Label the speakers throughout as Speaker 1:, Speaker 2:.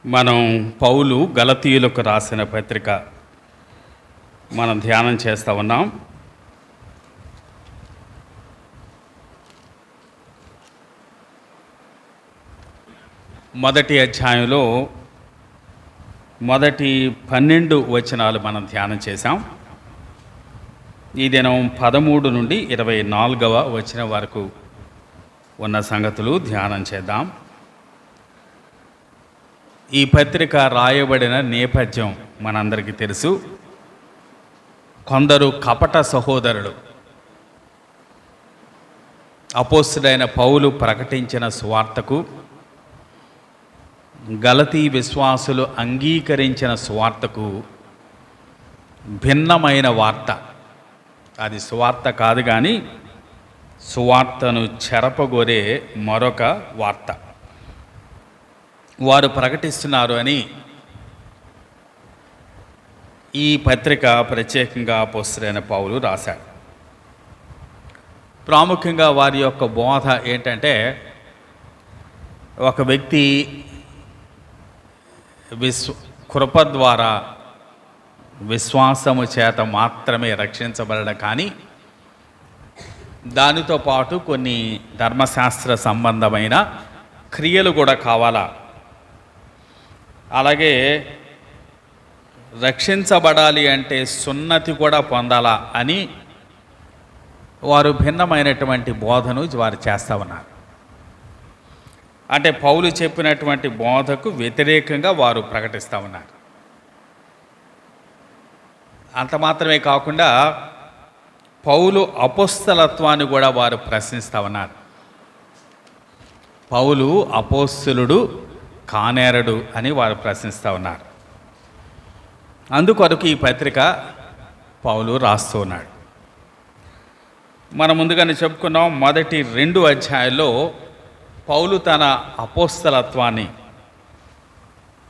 Speaker 1: మనం పౌలు గలతీయులకు రాసిన పత్రిక మనం ధ్యానం చేస్తూ ఉన్నాం. మొదటి అధ్యాయంలో మొదటి 12 వచనాలు మనం ధ్యానం చేశాం. ఈ దినం 13 నుండి 24వ వచనం వరకు ఉన్న సంగతులు ధ్యానం చేద్దాం. ఈ పత్రిక రాయబడిన నేపథ్యం మనందరికీ తెలుసు. కొందరు కపట సహోదరులు అపోస్తలుడైన పౌలు ప్రకటించిన సువార్తకు, గలతీ విశ్వాసులు అంగీకరించిన సువార్తకు భిన్నమైన వార్త. అది సువార్త కాదు కానీ సువార్తను చెరపగోరే మరొక వార్త వారు ప్రకటిస్తున్నారు అని ఈ పత్రిక ప్రత్యేకంగా అపోస్తలుడైన పౌలు రాశాడు. ప్రాముఖ్యంగా వారి యొక్క బోధ ఏంటంటే, ఒక వ్యక్తి కృప ద్వారా విశ్వాసము చేత మాత్రమే రక్షించబడడం, కానీ దానితో పాటు కొన్ని ధర్మశాస్త్ర సంబంధమైన క్రియలు కూడా కావాలా, అలాగే రక్షించబడాలి అంటే సున్నతి కూడా పొందాలా అని వారు భిన్నమైనటువంటి బోధను వారు చేస్తూ ఉన్నారు. అంటే పౌలు చెప్పినటువంటి బోధకు వ్యతిరేకంగా వారు ప్రకటిస్తూ ఉన్నారు. అంత మాత్రమే కాకుండా పౌలు అపోస్తలత్వాన్ని కూడా వారు ప్రశ్నిస్తూ ఉన్నారు. పౌలు అపోస్తలుడు కానేరడు అని వారు ప్రశ్నిస్తూ ఉన్నారు. అందుకొరకు ఈ పత్రిక పౌలు రాస్తూ ఉన్నాడు. మనం ముందుగానే చెప్పుకున్నాం, మొదటి 2 అధ్యాయాల్లో పౌలు తన అపోస్తలత్వాన్ని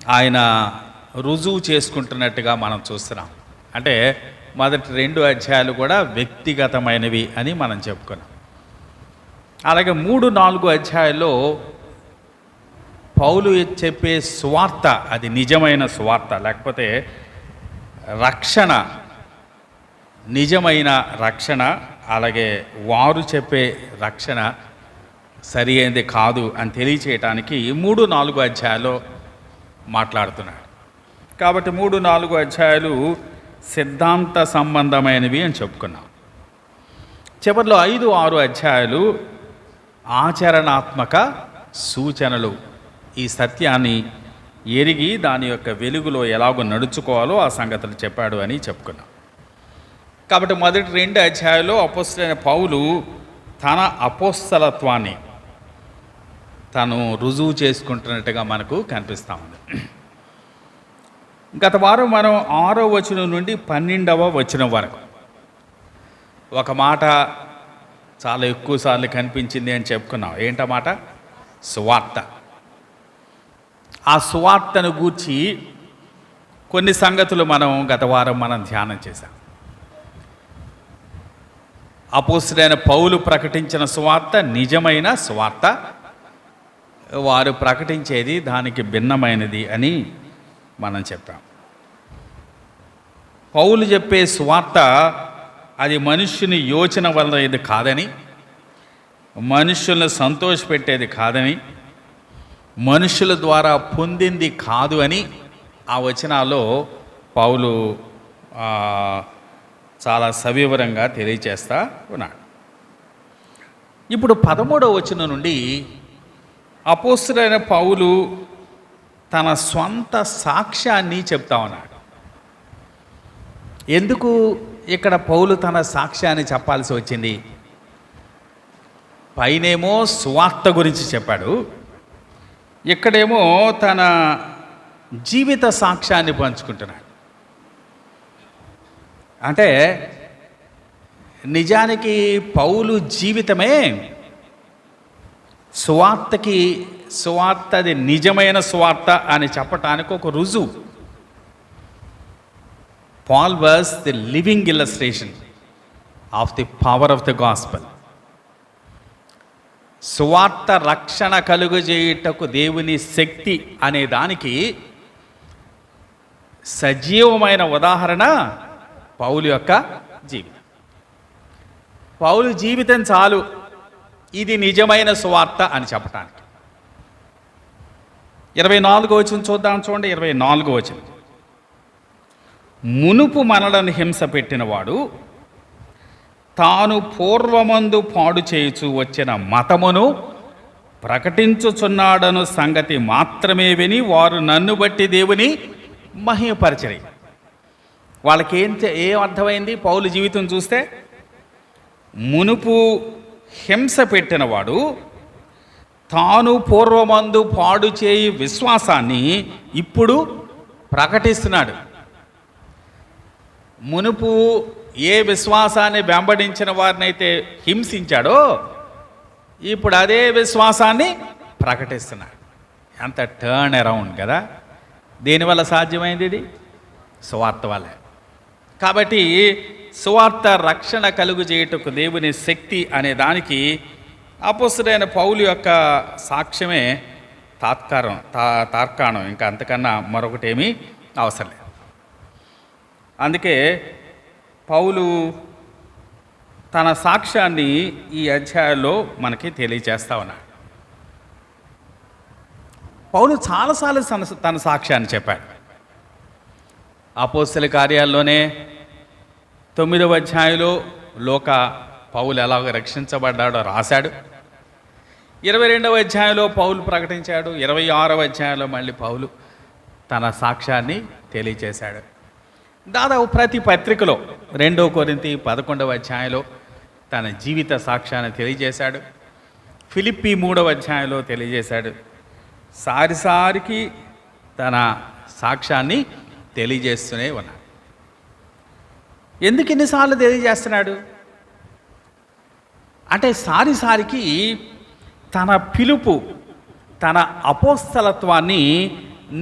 Speaker 1: ఆయన రుజువు చేసుకుంటున్నట్టుగా మనం చూస్తున్నాం. అంటే మొదటి 2 అధ్యాయాలు కూడా వ్యక్తిగతమైనవి అని మనం చెప్పుకున్నాం. అలాగే 3-4 అధ్యాయాల్లో పౌలు చెప్పే సువార్త అది నిజమైన సువార్త, లేకపోతే రక్షణ, నిజమైన రక్షణ, అలాగే వారు చెప్పే రక్షణ సరి అయింది కాదు అని తెలియచేయటానికి 3-4 అధ్యాయాలు మాట్లాడుతున్నాడు. కాబట్టి 3-4 అధ్యాయాలు సిద్ధాంత సంబంధమైనవి అని చెప్పుకున్నాం. చివరిలో 5-6 అధ్యాయాలు ఆచరణాత్మక సూచనలు, ఈ సత్యాన్ని ఎరిగి దాని యొక్క వెలుగులో ఎలాగో నడుచుకోవాలో ఆ సంగతులు చెప్పాడు అని చెప్పుకున్నాం. కాబట్టి మొదటి 2 అధ్యాయాల్లో అపోస్తలుడైన పౌలు తన అపోస్తలత్వాన్ని తను రుజువు చేసుకుంటున్నట్టుగా మనకు కనిపిస్తూ ఉంది. గత వారం మనం 6వ వచనం నుండి 12వ వచనం వరకు ఒక మాట చాలా ఎక్కువసార్లు కనిపించింది అని చెప్పుకున్నాం. ఏంటన్నమాట? సువార్త. ఆ సువార్తను గూర్చి కొన్ని సంగతులు మనం గత వారం ధ్యానం చేశాం. అపోస్తలుడైన పౌలు ప్రకటించిన సువార్త నిజమైన సువార్త, వారు ప్రకటించేది దానికి భిన్నమైనది అని మనం చెప్పాం. పౌలు చెప్పే సువార్త అది మనుష్యుని యోచన వల్ల ఇది కాదని, మనుష్యులను సంతోషపెట్టేది కాదని, మనుషుల ద్వారా పొందింది కాదు అని ఆ వచనాల్లో పౌలు చాలా సవివరంగా తెలియచేస్తా ఉన్నాడు. ఇప్పుడు 13వ వచనం నుండి అపోస్తలుడైన పౌలు తన స్వంత సాక్ష్యాన్ని చెప్తా ఉన్నాడు. ఎందుకు ఇక్కడ పౌలు తన సాక్ష్యాన్ని చెప్పాల్సి వచ్చింది? పైనేమో సువార్త గురించి చెప్పాడు, ఇక్కడేమో తన జీవిత సాక్ష్యాన్ని పంచుకుంటున్నాడు. అంటే నిజానికి పౌలు జీవితమే సువార్త అది నిజమైన సువార్త అని చెప్పటానికి ఒక రుజువు. Paul was the living illustration of the power of the gospel. సువార్త రక్షణ కలుగజేయుటకు దేవుని శక్తి అనే దానికి సజీవమైన ఉదాహరణ పౌలు యొక్క జీవితం. పౌలు జీవితం చాలు ఇది నిజమైన సువార్త అని చెప్పటానికి. 24వ వచనం చూద్దాం, చూడండి. 24వ వచనం, మునుపు మనలను హింస పెట్టినవాడు తాను పూర్వమందు పాడు చేయుచు వచ్చిన మతమును ప్రకటించుచున్నాడను సంగతి మాత్రమే విని వారు నన్ను బట్టి దేవుని మహిమపరచరి. వాళ్ళకి ఏం అర్థమైంది పౌలు జీవితం చూస్తే? మునుపు హింస పెట్టినవాడు తాను పూర్వమందు పాడు చేయి విశ్వాసాన్ని ఇప్పుడు ప్రకటిస్తున్నాడు. మునుపు ఏ విశ్వాసాన్ని వెంబడించిన వారినైతే హింసించాడో ఇప్పుడు అదే విశ్వాసాన్ని ప్రకటిస్తున్నాడు. ఎంత టర్న్ అరౌండ్ కదా! దేనివల్ల సాధ్యమైంది? ఇది సువార్త వల్లే. కాబట్టి సువార్త రక్షణ కలుగు చేయుటకు దేవుని శక్తి అనే దానికి అపోస్తలుడైన పౌలు యొక్క సాక్ష్యమే తార్కాణం. ఇంకా అంతకన్నా మరొకటేమీ అవసరం లేదు. అందుకే పౌలు తన సాక్ష్యాన్ని ఈ అధ్యాయంలో మనకి తెలియజేస్తా ఉన్నాడు. పౌలు చాలాసార్లు తన సాక్ష్యాన్ని చెప్పాడు. అపోస్తల కార్యాల్లోనే 9వ అధ్యాయంలో పౌలు ఎలాగ రక్షించబడ్డాడో రాశాడు. 22వ అధ్యాయంలో పౌలు ప్రకటించాడు. 26వ అధ్యాయంలో మళ్ళీ పౌలు తన సాక్ష్యాన్ని తెలియజేశాడు. దాదాపు ప్రతి పత్రికలో 2 కొరింథీ 11వ అధ్యాయంలో తన జీవిత సాక్ష్యాన్ని తెలియజేశాడు. ఫిలిప్పీ 3వ అధ్యాయంలో తెలియజేశాడు. సారిసారికి తన సాక్ష్యాన్ని తెలియజేస్తూనే ఉన్నాడు. ఎందుకు ఇన్నిసార్లు తెలియజేస్తున్నాడు అంటే, సారిసారికి తన పిలుపు, తన అపోస్తలత్వాన్ని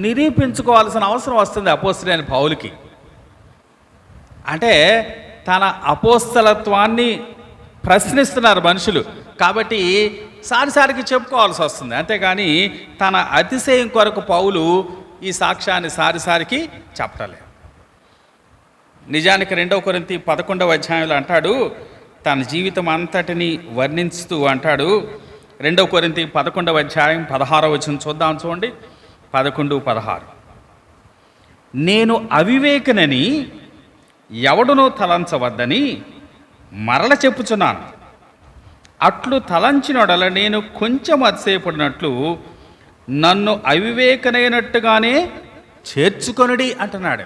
Speaker 1: నిరూపించుకోవాల్సిన అవసరం వస్తుంది అపోస్తలుడైన పౌలుకి. అంటే తన అపోస్తలత్వాన్ని ప్రశ్నిస్తున్నారు మనుషులు కాబట్టి సారిసారికి చెప్పుకోవాల్సి వస్తుంది. అంతేగాని తన అతిశయం కొరకు పౌలు ఈ సాక్ష్యాన్ని సారిసారికి చెప్పలేదు. నిజానికి 2 కొరింథీ 11వ అధ్యాయంలో అంటాడు, తన జీవితం అంతటిని వర్ణించుతూ అంటాడు. 2 కొరింథీ 11వ అధ్యాయం 16వ వచనం చూద్దాం, చూడండి. 11-16, నేను అవివేకనని ఎవడునూ తలంచవద్దని మరల చెప్పుచున్నాను. అట్లు తలంచినొడల నేను కొంచెం అతిశయపడినట్లు నన్ను అవివేకనైనట్టుగానే చేర్చుకొనుడి అంటున్నాడు.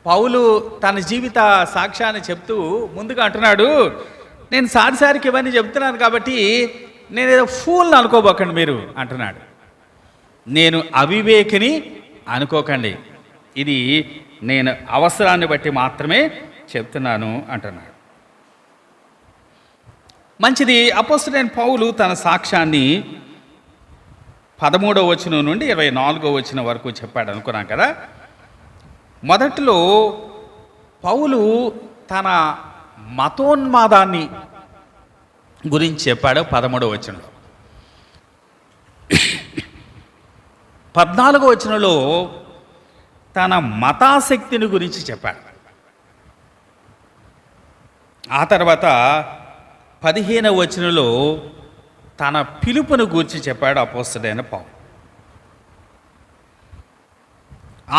Speaker 1: పౌలు తన జీవిత సాక్ష్యాన్ని చెప్తూ ముందుగా అంటున్నాడు, నేను సారిసారికి ఇవన్నీ చెప్తున్నాను కాబట్టి నేనేదో ఫూల్ని అనుకోబోకండి మీరు అంటున్నాడు. నేను అవివేకిని అనుకోకండి, ఇది నేను అవసరాన్ని బట్టి మాత్రమే చెప్తున్నాను అంటున్నాడు. మంచిది. అపోస్తలుడైన పౌలు తన సాక్ష్యాన్ని 13వ వచనం నుండి 24వ వచనం వరకు చెప్పాడు అనుకున్నాం కదా. మొదట్లో పౌలు తన మతోన్మాదాన్ని గురించి చెప్పాడు 13వ వచనంలో. 14వ వచనంలో తన మతాసక్తిని గురించి చెప్పాడు. ఆ తర్వాత 15వ వచనంలో తన పిలుపును గూర్చి చెప్పాడు అపోస్తలుడైన పౌలు.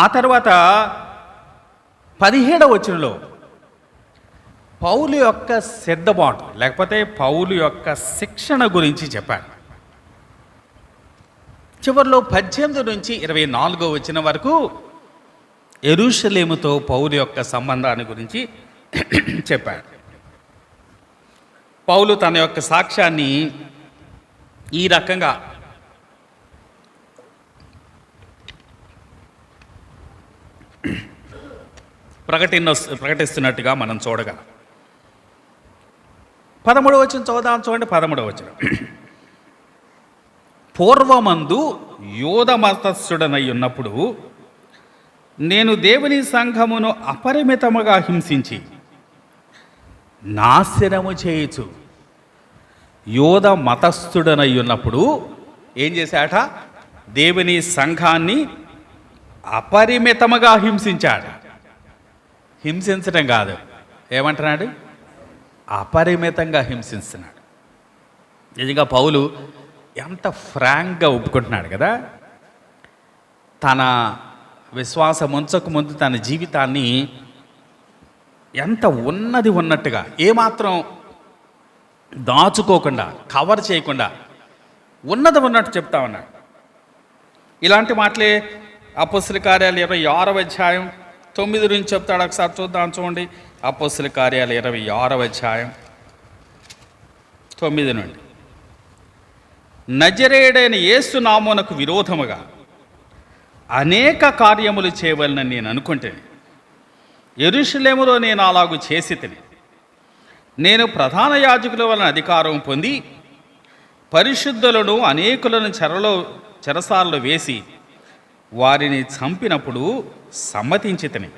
Speaker 1: ఆ తర్వాత 17వ వచనంలో పౌలు యొక్క సిద్ధపాటు లేకపోతే పౌలు యొక్క శిక్షణ గురించి చెప్పాడు. చివరిలో 18 నుంచి 24వ వచనం వరకు యెరూషలేముతో పౌలు యొక్క సంబంధాన్ని గురించి చెప్పాడు. పౌలు తన యొక్క సాక్ష్యాన్ని ఈ రకంగా ప్రకటిస్తున్నట్టుగా మనం చూడగలం. 13వ వచనం చదువుదాం, చూడండి. 13వ వచనం, పూర్వమందు యోధ మతస్థుడనై ఉన్నప్పుడు నేను దేవుని సంఘమును అపరిమితముగా హింసించి నాశనము చేయుచు యోధ మతస్థుడనై ఉన్నప్పుడు ఏం చేశాట? దేవుని సంఘాన్ని అపరిమితముగా హింసించాడు. హింసించడం కాదు, ఏమంటున్నాడు? అపరిమితంగా హింసిస్తున్నాడు. నిజంగా పౌలు ఎంత ఫ్రాంక్గా ఒప్పుకుంటున్నాడు కదా. తన విశ్వాసం ఉంచక ముందు తన జీవితాన్ని ఎంత ఉన్నట్టుగా ఏమాత్రం దాచుకోకుండా, కవర్ చేయకుండా ఉన్నట్టు చెప్తా ఉన్నాడు. ఇలాంటి మాటలే అపోస్తల కార్యాలు 26వ అధ్యాయం 9 నుంచి చెప్తాడు. ఒకసారి చూద్దాం, చూడండి. అపోస్తల కార్యాలు 26వ అధ్యాయం 9 నుండి. నజరేయుడైన యేసు నామమునకు విరోధముగా అనేక కార్యములు చేయవలనని నేను అనుకుంటేనే యెరూషలేములో నేను అలాగు చేసి తిని, నేను ప్రధాన యాజకుల వలన అధికారం పొంది పరిశుద్ధులను అనేకులను చెరసాలలో వేసి వారిని చంపినప్పుడు సమ్మతించి తిని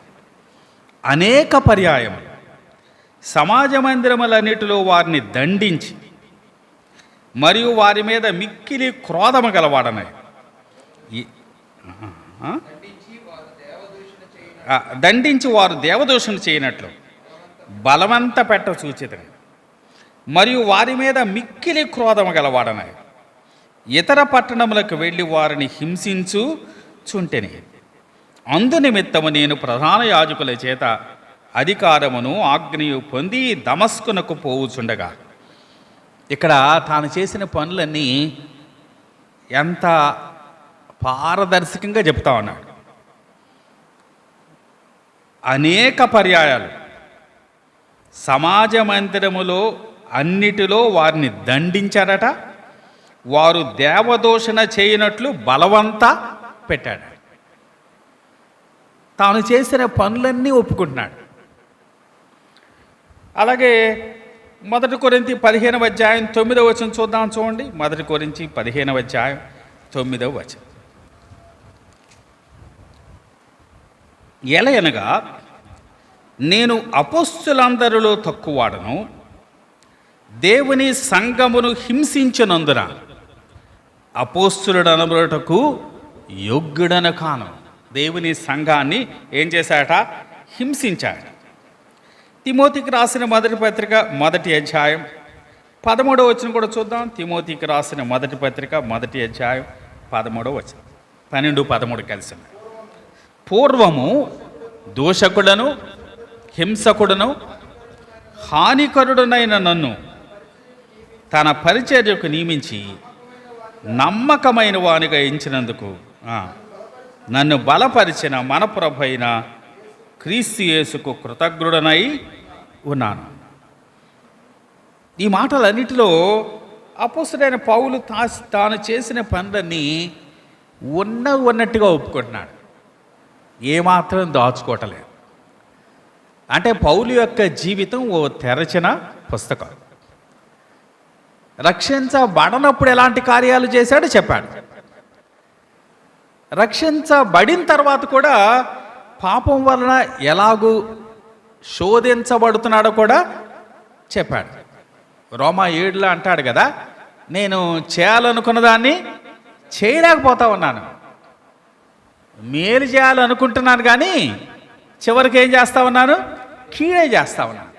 Speaker 1: అనేక పర్యాయములు సమాజ మందిరములన్నిటిలో వారిని దండించి మరియు వారి మీద మిక్కిలి క్రోధము గలవాడనై దండించి వారు దేవదూషణ చేయనట్లు బలవంత పెట్ట సూచితని మరియు వారి మీద మిక్కిలి క్రోధము గలవాడనై ఇతర పట్టణములకు వెళ్ళి వారిని హింసించుచుంటెని. అందునిమిత్తము నేను ప్రధాన యాజకుల చేత అధికారమును ఆజ్ఞయు పొంది దమస్కునకు పోవుచుండగా. ఇక్కడ తాను చేసిన పనులన్నీ ఎంత పారదర్శకంగా చెప్తా ఉన్నాడు. అనేక పర్యాయాలు సమాజ మందిరములో అన్నిటిలో వారిని దండించారట. వారు దేవదూషణ చేయనట్లు బలవంత పెట్టాడు. తాను చేసిన పనులన్నీ ఒప్పుకుంటున్నాడు. అలాగే 1 కొరింథీ 15వ అధ్యాయం 9వ వచనం చూద్దాం, చూడండి. 1 కొరింథీ 15వ అధ్యాయం 9వ వచనం. ఎలయనగా నేను అపోస్తులందరిలో తక్కువవాడను, దేవుని సంఘమును హింసించినందున అపోస్తులుడనబడుటకు యోగ్యుడను కాను. దేవుని సంఘాన్ని ఏం చేశాట? హింసించాడు. తిమోతికి రాసిన మొదటి పత్రిక 1వ అధ్యాయం 13వ వచనం కూడా చూద్దాం. తిమోతికి రాసిన మొదటి పత్రిక 1వ అధ్యాయం 13వ వచనం. 12, 13 కలిసి. పూర్వము దూషకుడను హింసకుడును హానికరుడునైన నన్ను తన పరిచర్యకు నియమించి నమ్మకమైన వానిగా ఎంచినందుకు నన్ను బలపరిచిన మన ప్రభువైన క్రీస్తు యేసుకు కృతజ్ఞుడనై ఉన్నాను. ఈ మాటలన్నిటిలో అపోస్తలుడైన పౌలు తాను చేసిన పనులన్నీ ఉన్నట్టుగా ఒప్పుకుంటున్నాడు. ఏమాత్రం దాచుకోవటలేదు. అంటే పౌలు యొక్క జీవితం ఓ తెరచిన పుస్తకం. రక్షించబడనప్పుడు ఎలాంటి కార్యాలు చేశాడో చెప్పాడు. రక్షించబడిన తర్వాత కూడా పాపం వలన ఎలాగూ శోధించబడుతున్నాడో కూడా చెప్పాడు. రోమా 7లో అంటాడు కదా, నేను చేయాలనుకున్న దాన్ని చేయలేకపోతా ఉన్నాను, మేలు చేయాలనుకుంటున్నాను కానీ చివరికి ఏం చేస్తా ఉన్నాను? కీడే చేస్తా ఉన్నాను.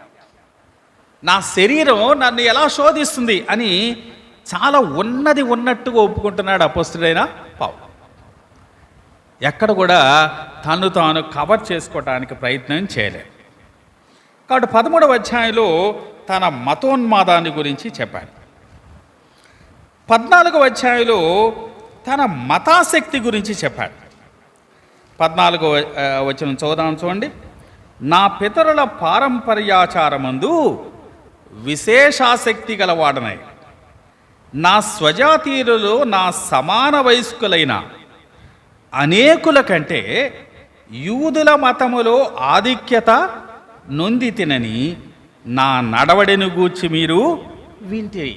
Speaker 1: నా శరీరం నన్ను ఎలా శోధిస్తుంది అని చాలా ఉన్నట్టుగా ఒప్పుకుంటున్నాడు అపోస్తలుడైన పౌలు. ఎక్కడ కూడా తను తాను కవర్ చేసుకోవటానికి ప్రయత్నం చేయలేదు. కాబట్టి 13వ అధ్యాయంలో తన మతోన్మాదాన్ని గురించి చెప్పాడు. 14వ అధ్యాయంలో తన మతాశక్తి గురించి చెప్పాడు. 14వ వచనం చూద్దాం, చూడండి. నా పితరుల పారంపర్యాచారమందు విశేషాసక్తి గలవాడనై నా స్వజాతీయులలో నా సమాన వయస్కులైన అనేకుల కంటే యూదుల మతములో ఆధిక్యత నొంది తినని నా నడవడిని గూర్చి మీరు వింటే.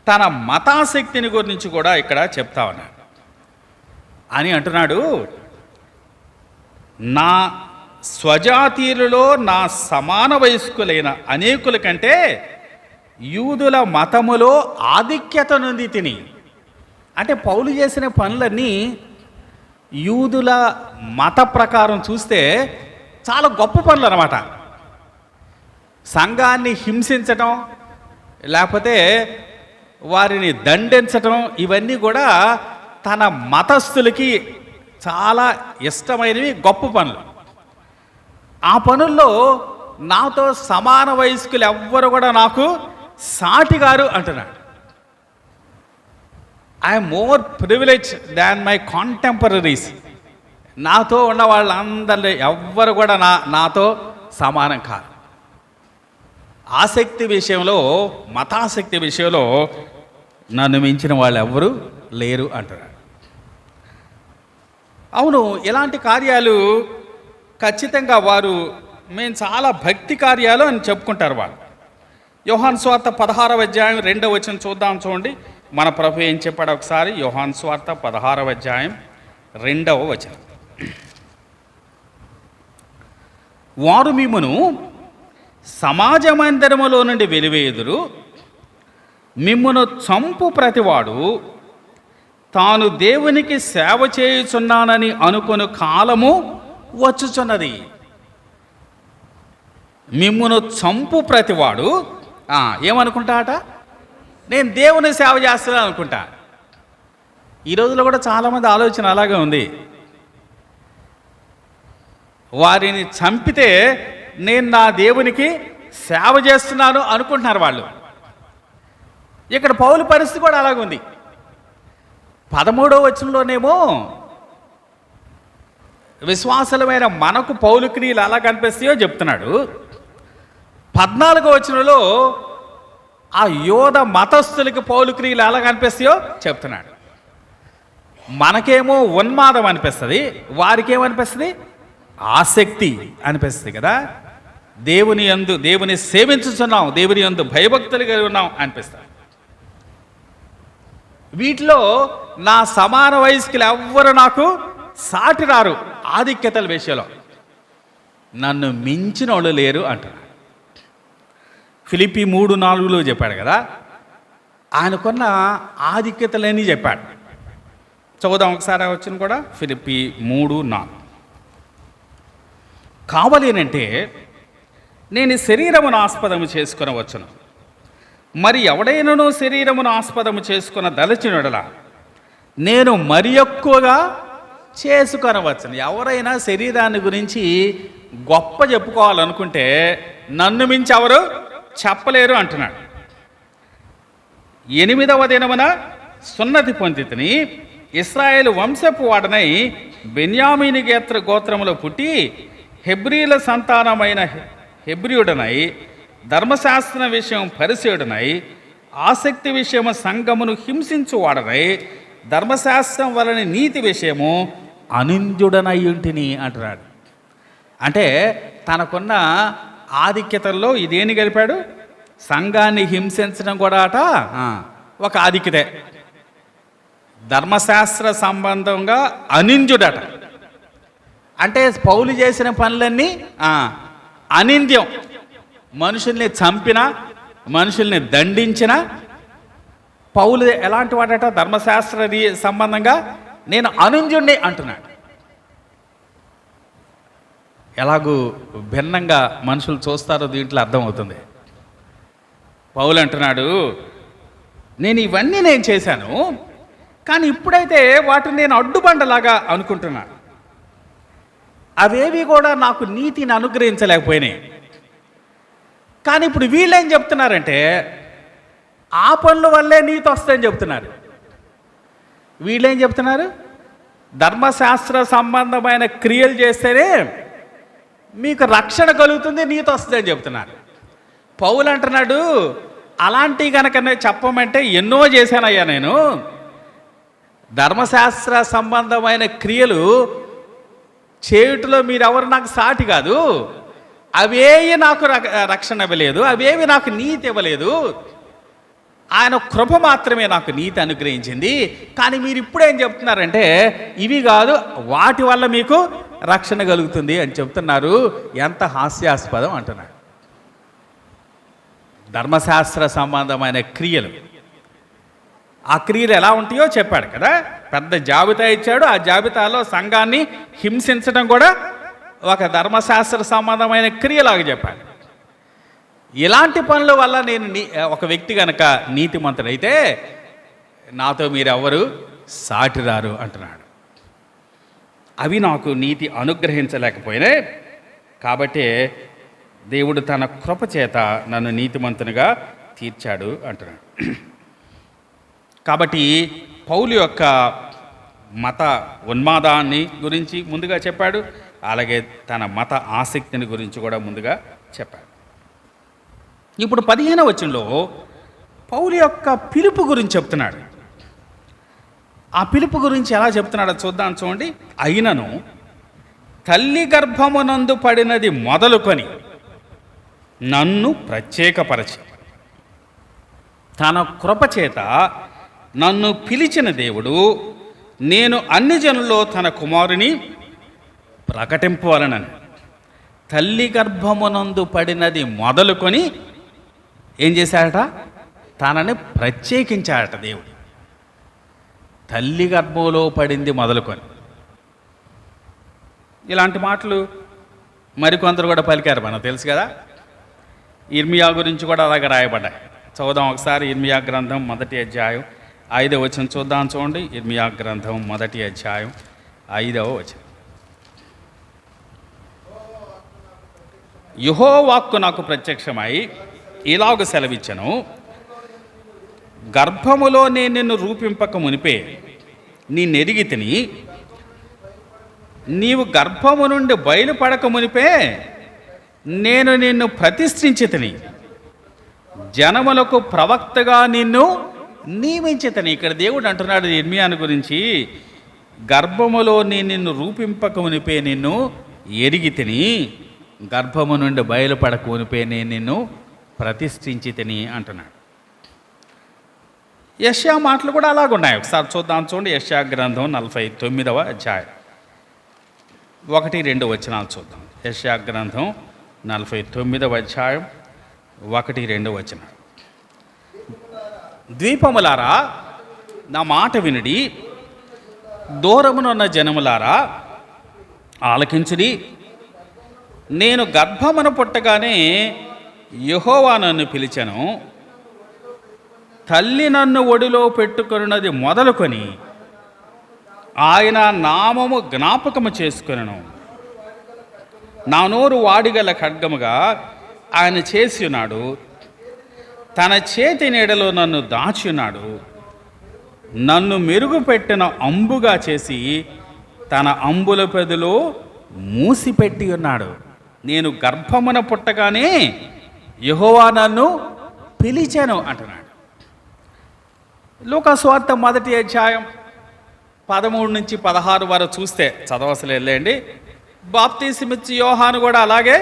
Speaker 1: తన మతాశక్తిని గురించి కూడా ఇక్కడ చెప్తా ఉన్నాడు. అని అంటున్నాడు, నా స్వజాతీయులలో నా సమాన వయస్కులైన అనేకుల కంటే యూదుల మతములో ఆధిక్యత నొంది తిని. అంటే పౌలు చేసిన పనులన్నీ యూదుల మత ప్రకారం చూస్తే చాలా గొప్ప పనులు అన్నమాట. సంఘాన్ని హింసించటం, లేకపోతే వారిని దండించటం, ఇవన్నీ కూడా తన మతస్థులకి చాలా ఇష్టమైనవి, గొప్ప పనులు. ఆ పనుల్లో నాతో సమాన వయస్కులు ఎవ్వరు కూడా నాకు సాటిగారు అంటున్నాడు. I'm more privilege than my contemporaries. నాతో ఉన్న వాళ్ళందరిలో ఎవ్వరు కూడా నాతో సమానం కాదు. ఆసక్తి విషయంలో, మతాసక్తి విషయంలో నన్ను మించిన వాళ్ళు ఎవ్వరూ లేరు అంటున్నాడు. అవును, ఇలాంటి కార్యాలు ఖచ్చితంగా వారు మేము చాలా భక్తి కార్యాలు అని చెప్పుకుంటారు వాళ్ళు. యోహాను సువార్త 16వ అధ్యాయం 2వ వచనం చూడండి. మన ప్రభు ఏం చెప్పాడు ఒకసారి. యోహాను సువార్త 16వ అధ్యాయం 2వ వచనం. వారు మిమ్మును సమాజ మందిరములో నుండి వెలివేయుదురు, మిమ్మును చంపు ప్రతివాడు తాను దేవునికి సేవ చేయుచున్నానని అనుకొను కాలము వచ్చుచున్నది. మిమ్మును చంపు ప్రతివాడు ఏమనుకుంటాట? నేను దేవుని సేవ చేస్తున్నాను అనుకుంటా. ఈ రోజుల్లో కూడా చాలామంది ఆలోచన అలాగే ఉంది. వారిని చంపితే నేను నా దేవునికి సేవ చేస్తున్నాను అనుకుంటున్నారు వాళ్ళు. ఇక్కడ పౌలు పరిస్థితి కూడా అలాగే ఉంది. 13వ వచనంలోనేమో విశ్వాసులమైన మనకు పౌలు క్రియలు ఎలా కనిపిస్తాయో చెప్తున్నాడు. 14వ వచనంలో ఆ యోధ మతస్థులకి పౌలు క్రియలు ఎలా కనిపిస్తాయో చెప్తున్నాడు. మనకేమో ఉన్మాదం అనిపిస్తుంది, వారికేమనిపిస్తుంది? ఆసక్తి అనిపిస్తుంది కదా. దేవుని సేవించుతున్నాం, దేవుని యందు భయభక్తులు కలిగి ఉన్నాం అనిపిస్తుంది. వీటిలో నా సమాన వయస్కులు ఎవ్వరు నాకు సాటి రారు ఆధిక్యతల విషయంలో. నన్ను మించిన వాళ్ళు లేరు అంటున్నాడు. ఫిలిప్పీ 3:4 చెప్పాడు కదా, ఆయనకున్న ఆధిక్యతలని చెప్పాడు. చూద్దాం ఒకసారి వచ్చిన కూడా. ఫిలిప్పీ 3:4. కావలేనంటే నేను శరీరమును ఆస్పదము చేసుకుని వచ్చును, మరి ఎవడైనను శరీరమును ఆస్పదము చేసుకున్న దలచినడలా నేను మరి ఎక్కువగా చేసుకొనవచ్చును. ఎవరైనా శరీరాన్ని గురించి గొప్ప చెప్పుకోవాలనుకుంటే నన్ను మించి ఎవరు చెప్పలేరు అంటున్నాడు. 8వ దినమున సున్నతి పొందితిని, ఇశ్రాయేలు వంశపు వాడనై బెన్యామీను గోత్రములో పుట్టి హెబ్రీల సంతానమైన హెబ్రియుడనై ధర్మశాస్త్ర విషయం పరిసేయుడనై ఆసక్తి విషయము సంఘమును హింసించువాడనై ధర్మశాస్త్రం వలన నీతి విషయము అనింద్యుడనై ఉంటిని అంటున్నాడు. అంటే తనకున్న ఆధిక్యతల్లో ఇదేని గలిపాడు? సంఘాన్ని హింసించడం కూడా అట ఒక ఆధిక్యతే. ధర్మశాస్త్ర సంబంధంగా అనింద్యుడట. అంటే పౌలు చేసిన పనులన్నీ అనింద్యం. మనుషుల్ని చంపిన, మనుషుల్ని దండించిన పౌలు ఎలాంటి వాడట? ధర్మశాస్త్ర సంబంధంగా నేను అనింద్యుణ్ణి అంటున్నాడు. ఎలాగూ భిన్నంగా మనుషులు చూస్తారో దీంట్లో అర్థమవుతుంది. పౌలు అంటున్నాడు, నేను ఇవన్నీ నేను చేశాను, కానీ ఇప్పుడైతే వాటిని నేను అడ్డుబండలాగా అనుకుంటున్నాను. అవేవి కూడా నాకు నీతిని అనుగ్రహించలేకపోయినాయి. కానీ ఇప్పుడు వీళ్ళేం చెప్తున్నారంటే ఆ పనుల వల్లే నీతి వస్తుందని చెప్తున్నారు. వీళ్ళేం చెప్తున్నారు? ధర్మశాస్త్ర సంబంధమైన క్రియలు చేస్తేనే మీకు రక్షణ కలుగుతుంది, నీతి వస్తుందని చెప్తున్నారు. పౌలు అంటున్నాడు, అలాంటివి కనుక చెప్పమంటే ఎన్నో చేశానయ్యా నేను. ధర్మశాస్త్ర సంబంధమైన క్రియలు చేయుటలో మీరెవరు నాకు సాటి కాదు. అవేవి నాకు రక్షణ ఇవ్వలేదు, అవేవి నాకు నీతి ఇవ్వలేదు. ఆయన కృప మాత్రమే నాకు నీతి అనుగ్రహించింది. కానీ మీరు ఇప్పుడేం చెప్తున్నారంటే ఇవి కాదు, వాటి వల్ల మీకు రక్షణ కలుగుతుంది అని చెప్తున్నారు. ఎంత హాస్యాస్పదం అంటున్నాడు. ధర్మశాస్త్ర సంబంధమైన క్రియలు. ఆ క్రియలు ఎలా ఉంటాయో చెప్పాడు కదా, పెద్ద జాబితా ఇచ్చాడు. ఆ జాబితాలో సంఘాన్ని హింసించడం కూడా ఒక ధర్మశాస్త్ర సంబంధమైన క్రియలాగా చెప్పాడు. ఇలాంటి పనుల వల్ల నేను ఒక వ్యక్తి కనుక నీతిమంతుడైతే నాతో మీరెవ్వరు సాటిరారు అంటున్నాడు. అవి నాకు నీతి అనుగ్రహించలేకపోయినా, కాబట్టి దేవుడు తన కృప చేత నన్ను నీతిమంతునిగా తీర్చాడు అంటున్నాడు. కాబట్టి పౌలు యొక్క మత ఉన్మాదాన్ని గురించి ముందుగా చెప్పాడు, అలాగే తన మత ఆసక్తిని గురించి కూడా ముందుగా చెప్పాడు. ఇప్పుడు 15వ వచనంలో పౌలు యొక్క పిలుపు గురించి చెప్తున్నాడు. ఆ పిలుపు గురించి ఎలా చెప్తున్నాడో చూద్దాం, చూడండి. అయినను తల్లి గర్భమునందు పడినది మొదలుకొని నన్ను ప్రత్యేకపరచి తన కృపచేత నన్ను పిలిచిన దేవుడు నేను అన్ని జనుల్లో తన కుమారుని ప్రకటింపవలనని. తల్లి గర్భమునందు పడినది మొదలుకొని ఏం చేశాడట? తనని ప్రత్యేకించాడట దేవుడు. తల్లి గర్భంలో పడింది మొదలుకొని. ఇలాంటి మాటలు మరికొందరు కూడా పలికారు, మనకు తెలుసు కదా. ఇర్మియా గురించి కూడా అలాగే రాయబడ్డాయి. చదువుదాం ఒకసారి. ఇర్మియా గ్రంథం 1వ అధ్యాయం 5వ వచనం చూద్దాం, చూడండి. ఇర్మియా గ్రంథం 1వ అధ్యాయం 5వ వచనం. యెహోవా వాక్కు నాకు ప్రత్యక్షమై ఇలాగ సెలవిచ్చెను, గర్భములో నేను నిన్ను రూపింపక మునిపే నిన్నెరిగి తిని, నీవు గర్భము నుండి బయలుపడక మునిపే నేను నిన్ను ప్రతిష్ఠించి తిని, జనములకు ప్రవక్తగా నిన్ను నియమించి తిని. ఇక్కడ దేవుడు అంటున్నాడు ఇర్మియాను గురించి, గర్భములో నేను నిన్ను రూపింపక మునిపే నిన్ను ఎరిగి తిని, గర్భము నుండి బయలుపడక మునిపే నేను నిన్ను ప్రతిష్ఠించి తిని అంటున్నాడు. యెషయా మాటలు కూడా అలాగున్నాయి. ఒకసారి చూద్దాం, చూడండి. యెషయా గ్రంథం 49వ అధ్యాయం 1-2 వచనాలు చూద్దాం. యెషయా గ్రంథం 49వ అధ్యాయం 1-2 వచనాలు. ద్వీపములారా నా మాట వినుడి, దూరమునున్న జనములారా ఆలకించుడి. నేను గర్భమున పుట్టగానే యెహోవా నన్ను పిలిచెను, తల్లి నన్ను ఒడిలో పెట్టుకొనున్నది మొదలుకొని ఆయన నామము జ్ఞాపకము చేసుకొనెను. నా నోరు వాడిగల ఖడ్గముగా ఆయన చేసి ఉన్నాడు, తన చేతి నీడలో నన్ను దాచి ఉన్నాడు. నన్ను మెరుగుపెట్టిన అంబుగా చేసి తన అంబుల పెదలో మూసిపెట్టి ఉన్నాడు. నేను గర్భమున పుట్టగానే యెహోవా నన్ను పిలిచాను అంటున్నాడు. లూకా సువార్త 1వ అధ్యాయం 13-16 వరకు చూస్తే చదవసలు వెళ్ళండి. బాప్తీసమిచ్చి యోహాను కూడా అలాగే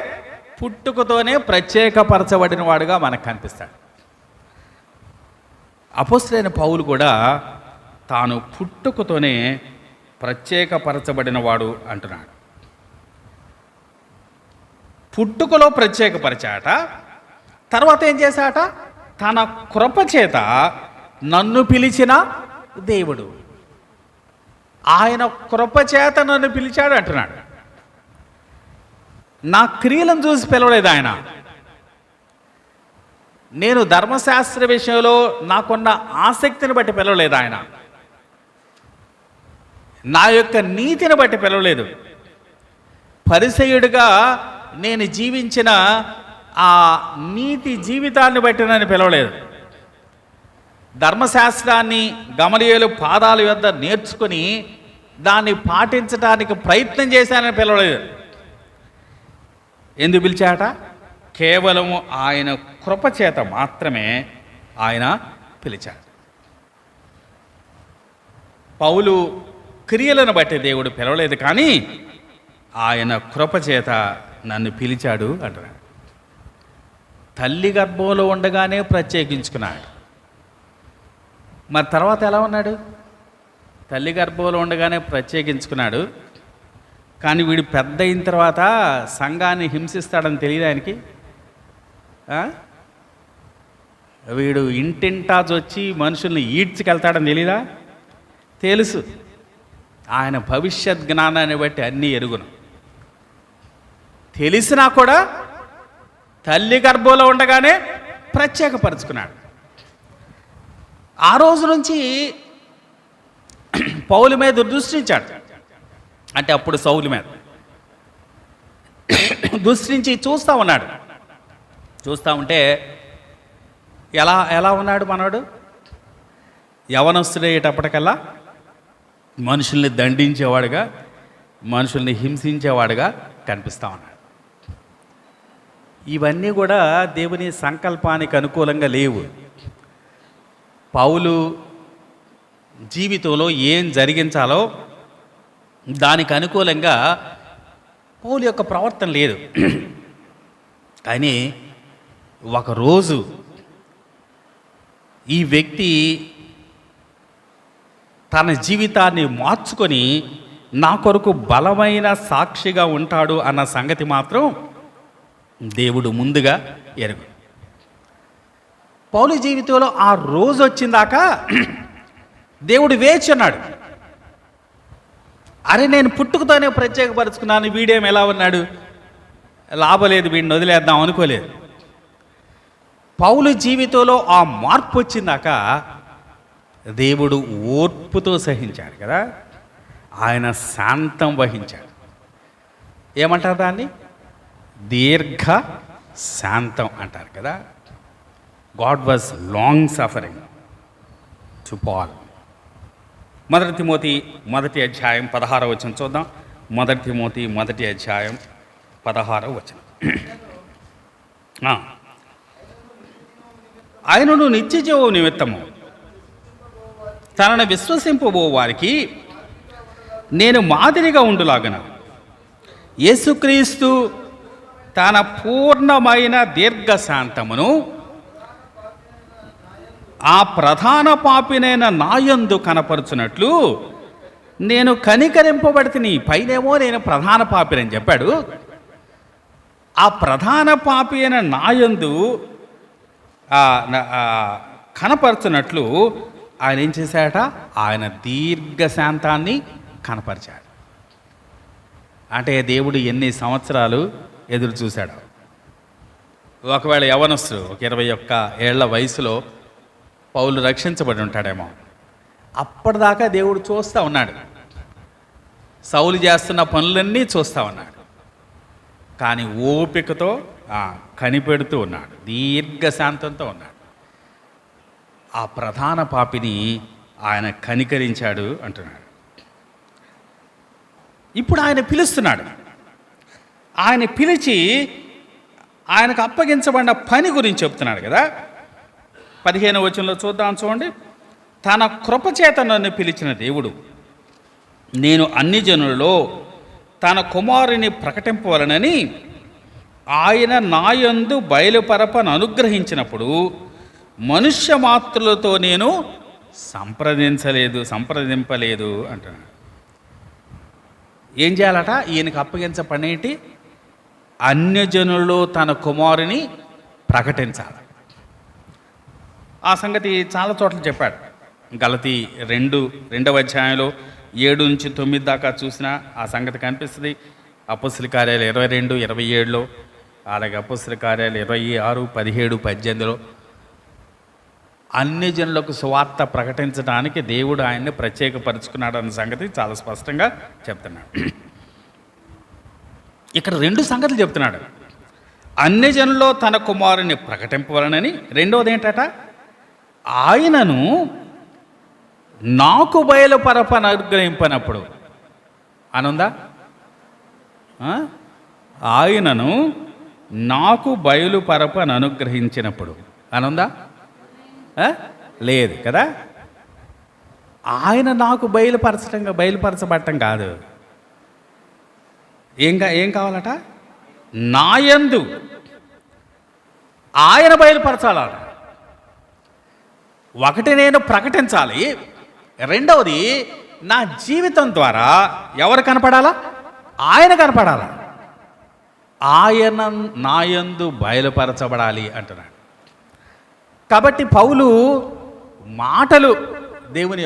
Speaker 1: పుట్టుకతోనే ప్రత్యేకపరచబడిన వాడుగా మనకు కనిపిస్తాడు. అపోస్తలుడైన పౌలు కూడా తాను పుట్టుకతోనే ప్రత్యేకపరచబడిన వాడు అంటున్నాడు. పుట్టుకలో ప్రత్యేకపరిచాట, తర్వాత ఏం చేశాట? తన కృపచేత నన్ను పిలిచిన దేవుడు, ఆయన కృపచేత నన్ను పిలిచాడు అంటున్నాడు. నా క్రియలను చూసి పిలవలేదు ఆయన. నేను ధర్మశాస్త్ర విషయంలో నాకున్న ఆసక్తిని బట్టి పిలవలేదు ఆయన. నా యొక్క నీతిని బట్టి పిలవలేదు. పరిసయ్యుడిగా నేను జీవించిన ఆ నీతి జీవితాన్ని బట్టి నన్ను పిలవలేదు. ధర్మశాస్త్రాన్ని గమలీయేలు పాదాల యొద్ద నేర్చుకుని దాన్ని పాటించడానికి ప్రయత్నం చేశానని పిలవలేదు. ఎందుకు పిలిచాట? కేవలము ఆయన కృపచేత మాత్రమే ఆయన పిలిచాడు. పౌలు క్రియలను బట్టి దేవుడు పిలవలేదు, కానీ ఆయన కృపచేత నన్ను పిలిచాడు అంటున్నాడు. తల్లి గర్భంలో ఉండగానే ప్రత్యేకించుకున్నాడు. మరి తర్వాత ఎలా ఉన్నాడు? తల్లి గర్భంలో ఉండగానే ప్రత్యేకించుకున్నాడు, కానీ వీడు పెద్ద అయిన తర్వాత సంఘాన్ని హింసిస్తాడని తెలియదు ఆయనకి. వీడు ఇంటింటాజ్ వచ్చి మనుషుల్ని ఈడ్చుకెళ్తాడని తెలీదా? తెలుసు. ఆయన భవిష్యత్ జ్ఞానాన్ని బట్టి అన్నీ ఎరుగును. తెలిసినా కూడా తల్లి గర్భంలో ఉండగానే ప్రత్యేకపరుచుకున్నాడు. ఆ రోజు నుంచి పౌలు మీద దృష్టించాడు. అంటే అప్పుడు సౌలు మీద దృష్టించి చూస్తూ ఉన్నాడు. చూస్తూ ఉంటే ఎలా ఉన్నాడు మనోడు? యవనస్తుడయ్యేటప్పటికల్లా మనుషుల్ని దండించేవాడుగా, మనుషుల్ని హింసించేవాడుగా కనిపిస్తూ ఉన్నాడు. ఇవన్నీ కూడా దేవుని సంకల్పానికి అనుకూలంగా లేవు. పౌలు జీవితంలో ఏం జరిగించాలో దానికి అనుకూలంగా పౌలు యొక్క ప్రవర్తన లేదు. కానీ ఒకరోజు ఈ వ్యక్తి తన జీవితాన్ని మార్చుకొని నా కొరకు బలమైన సాక్షిగా ఉంటాడు అన్న సంగతి మాత్రం దేవుడు ముందుగా ఎరుగు. పౌలు జీవితంలో ఆ రోజు వచ్చిందాకా దేవుడు వేచి ఉన్నాడు. అరే, నేను పుట్టుకతోనే ప్రత్యేకపరుచుకున్నాను, వీడేం ఎలా ఉన్నాడు, లాభలేదు, వీడిని వదిలేద్దాం అనుకోలేదు. పౌలు జీవితంలో ఆ మార్పు వచ్చిందాక దేవుడు ఓర్పుతో సహించాడు కదా. ఆయన శాంతం వహించాడు. ఏమంటారు దాన్ని? దీర్ఘ శాంతం అంటారు కదా. God was long suffering to Paul. 1 తిమోతి 1వ అధ్యాయం 16వ వచనం చూద్దాం. 1 తిమోతి 1వ అధ్యాయం 16వ వచనం. ఆయనను నిత్యజీవం నిమిత్తము తనను విశ్వసింపబో వారికి నేను మాదిరిగా ఉండులాగన యేసుక్రీస్తు తన పూర్ణమైన దీర్ఘశాంతమును ఆ ప్రధాన పాపినైన నాయందు కనపరుచున్నట్లు నేను కనికరింపబడితిని. పైనేమో నేను ప్రధాన పాపినని చెప్పాడు. ఆ ప్రధాన పాపి అయిన నాయందు కనపరుచున్నట్లు ఆయన ఏం చేశాడట? ఆయన దీర్ఘశాంతాన్ని కనపరిచాడు. అంటే దేవుడు ఎన్ని సంవత్సరాలు ఎదురు చూశాడు. ఒకవేళ యవనస్తుడు ఒక 21 ఏళ్ల వయసులో పౌలు రక్షించబడి ఉంటాడేమో. అప్పటిదాకా దేవుడు చూస్తూ ఉన్నాడు. సౌలు చేస్తున్న పనులన్నీ చూస్తూ ఉన్నాడు. కానీ ఓపికతో కనిపెడుతూ ఉన్నాడు, దీర్ఘశాంతంతో ఉన్నాడు. ఆ ప్రధాన పాపిని ఆయన కనికరించాడు అంటున్నాడు. ఇప్పుడు ఆయన పిలుస్తున్నాడు. ఆయన పిలిచి ఆయనకు అప్పగించబడిన పని గురించి చెప్తున్నాడు కదా. 15వ వచనంలో చూడండి. తన కృపచేత నన్ను పిలిచిన దేవుడు నేను అన్ని జనులలో తన కుమారుని ప్రకటింపవలనని ఆయన నాయందు బయలుపరపను అనుగ్రహించినప్పుడు మనుష్య మాత్రులతో నేను సంప్రదింపలేదు అంటున్నాడు. ఏం చేయాలట? ఈయనకు అప్పగించ పని ఏంటి? అన్యజనుల్లో తన కుమారుని ప్రకటించాలి. ఆ సంగతి చాలా చోట్ల చెప్పాడు. గలతీ 2వ అధ్యాయంలో 7-9 దాకా చూసినా ఆ సంగతి కనిపిస్తుంది. అపొస్తలుల కార్యాలు 22-27లో, అలాగే అపొస్తలుల కార్యాలు 26, 17, 18లో అన్ని జనులకు సువార్త ప్రకటించడానికి దేవుడు ఆయన్ని ప్రత్యేకపరుచుకున్నాడు అన్న సంగతి చాలా స్పష్టంగా చెప్తున్నాడు. ఇక్కడ 2 సంగతులు చెప్తున్నాడు. అన్ని జనుల్లో తన కుమారుని ప్రకటింపవలనని, రెండవది ఏంటట? ఆయనను నాకు బయలుపరపను అనుగ్రహింపనప్పుడు అనుందా? ఆయనను నాకు బయలుపరపను అనుగ్రహించినప్పుడు అనుందా? లేదు కదా. ఆయన నాకు బయలుపరచబడటం కాదు. ఏం కావాలట? నాయందు ఆయన బయలుపరచాలట. ఒకటి నేను ప్రకటించాలి, రెండవది నా జీవితం ద్వారా ఎవరు కనపడాలా? ఆయన కనపడాలా. ఆయన నాయందు బయలుపరచబడాలి అంటున్నాడు. కాబట్టి పౌలు మాటలు దేవుని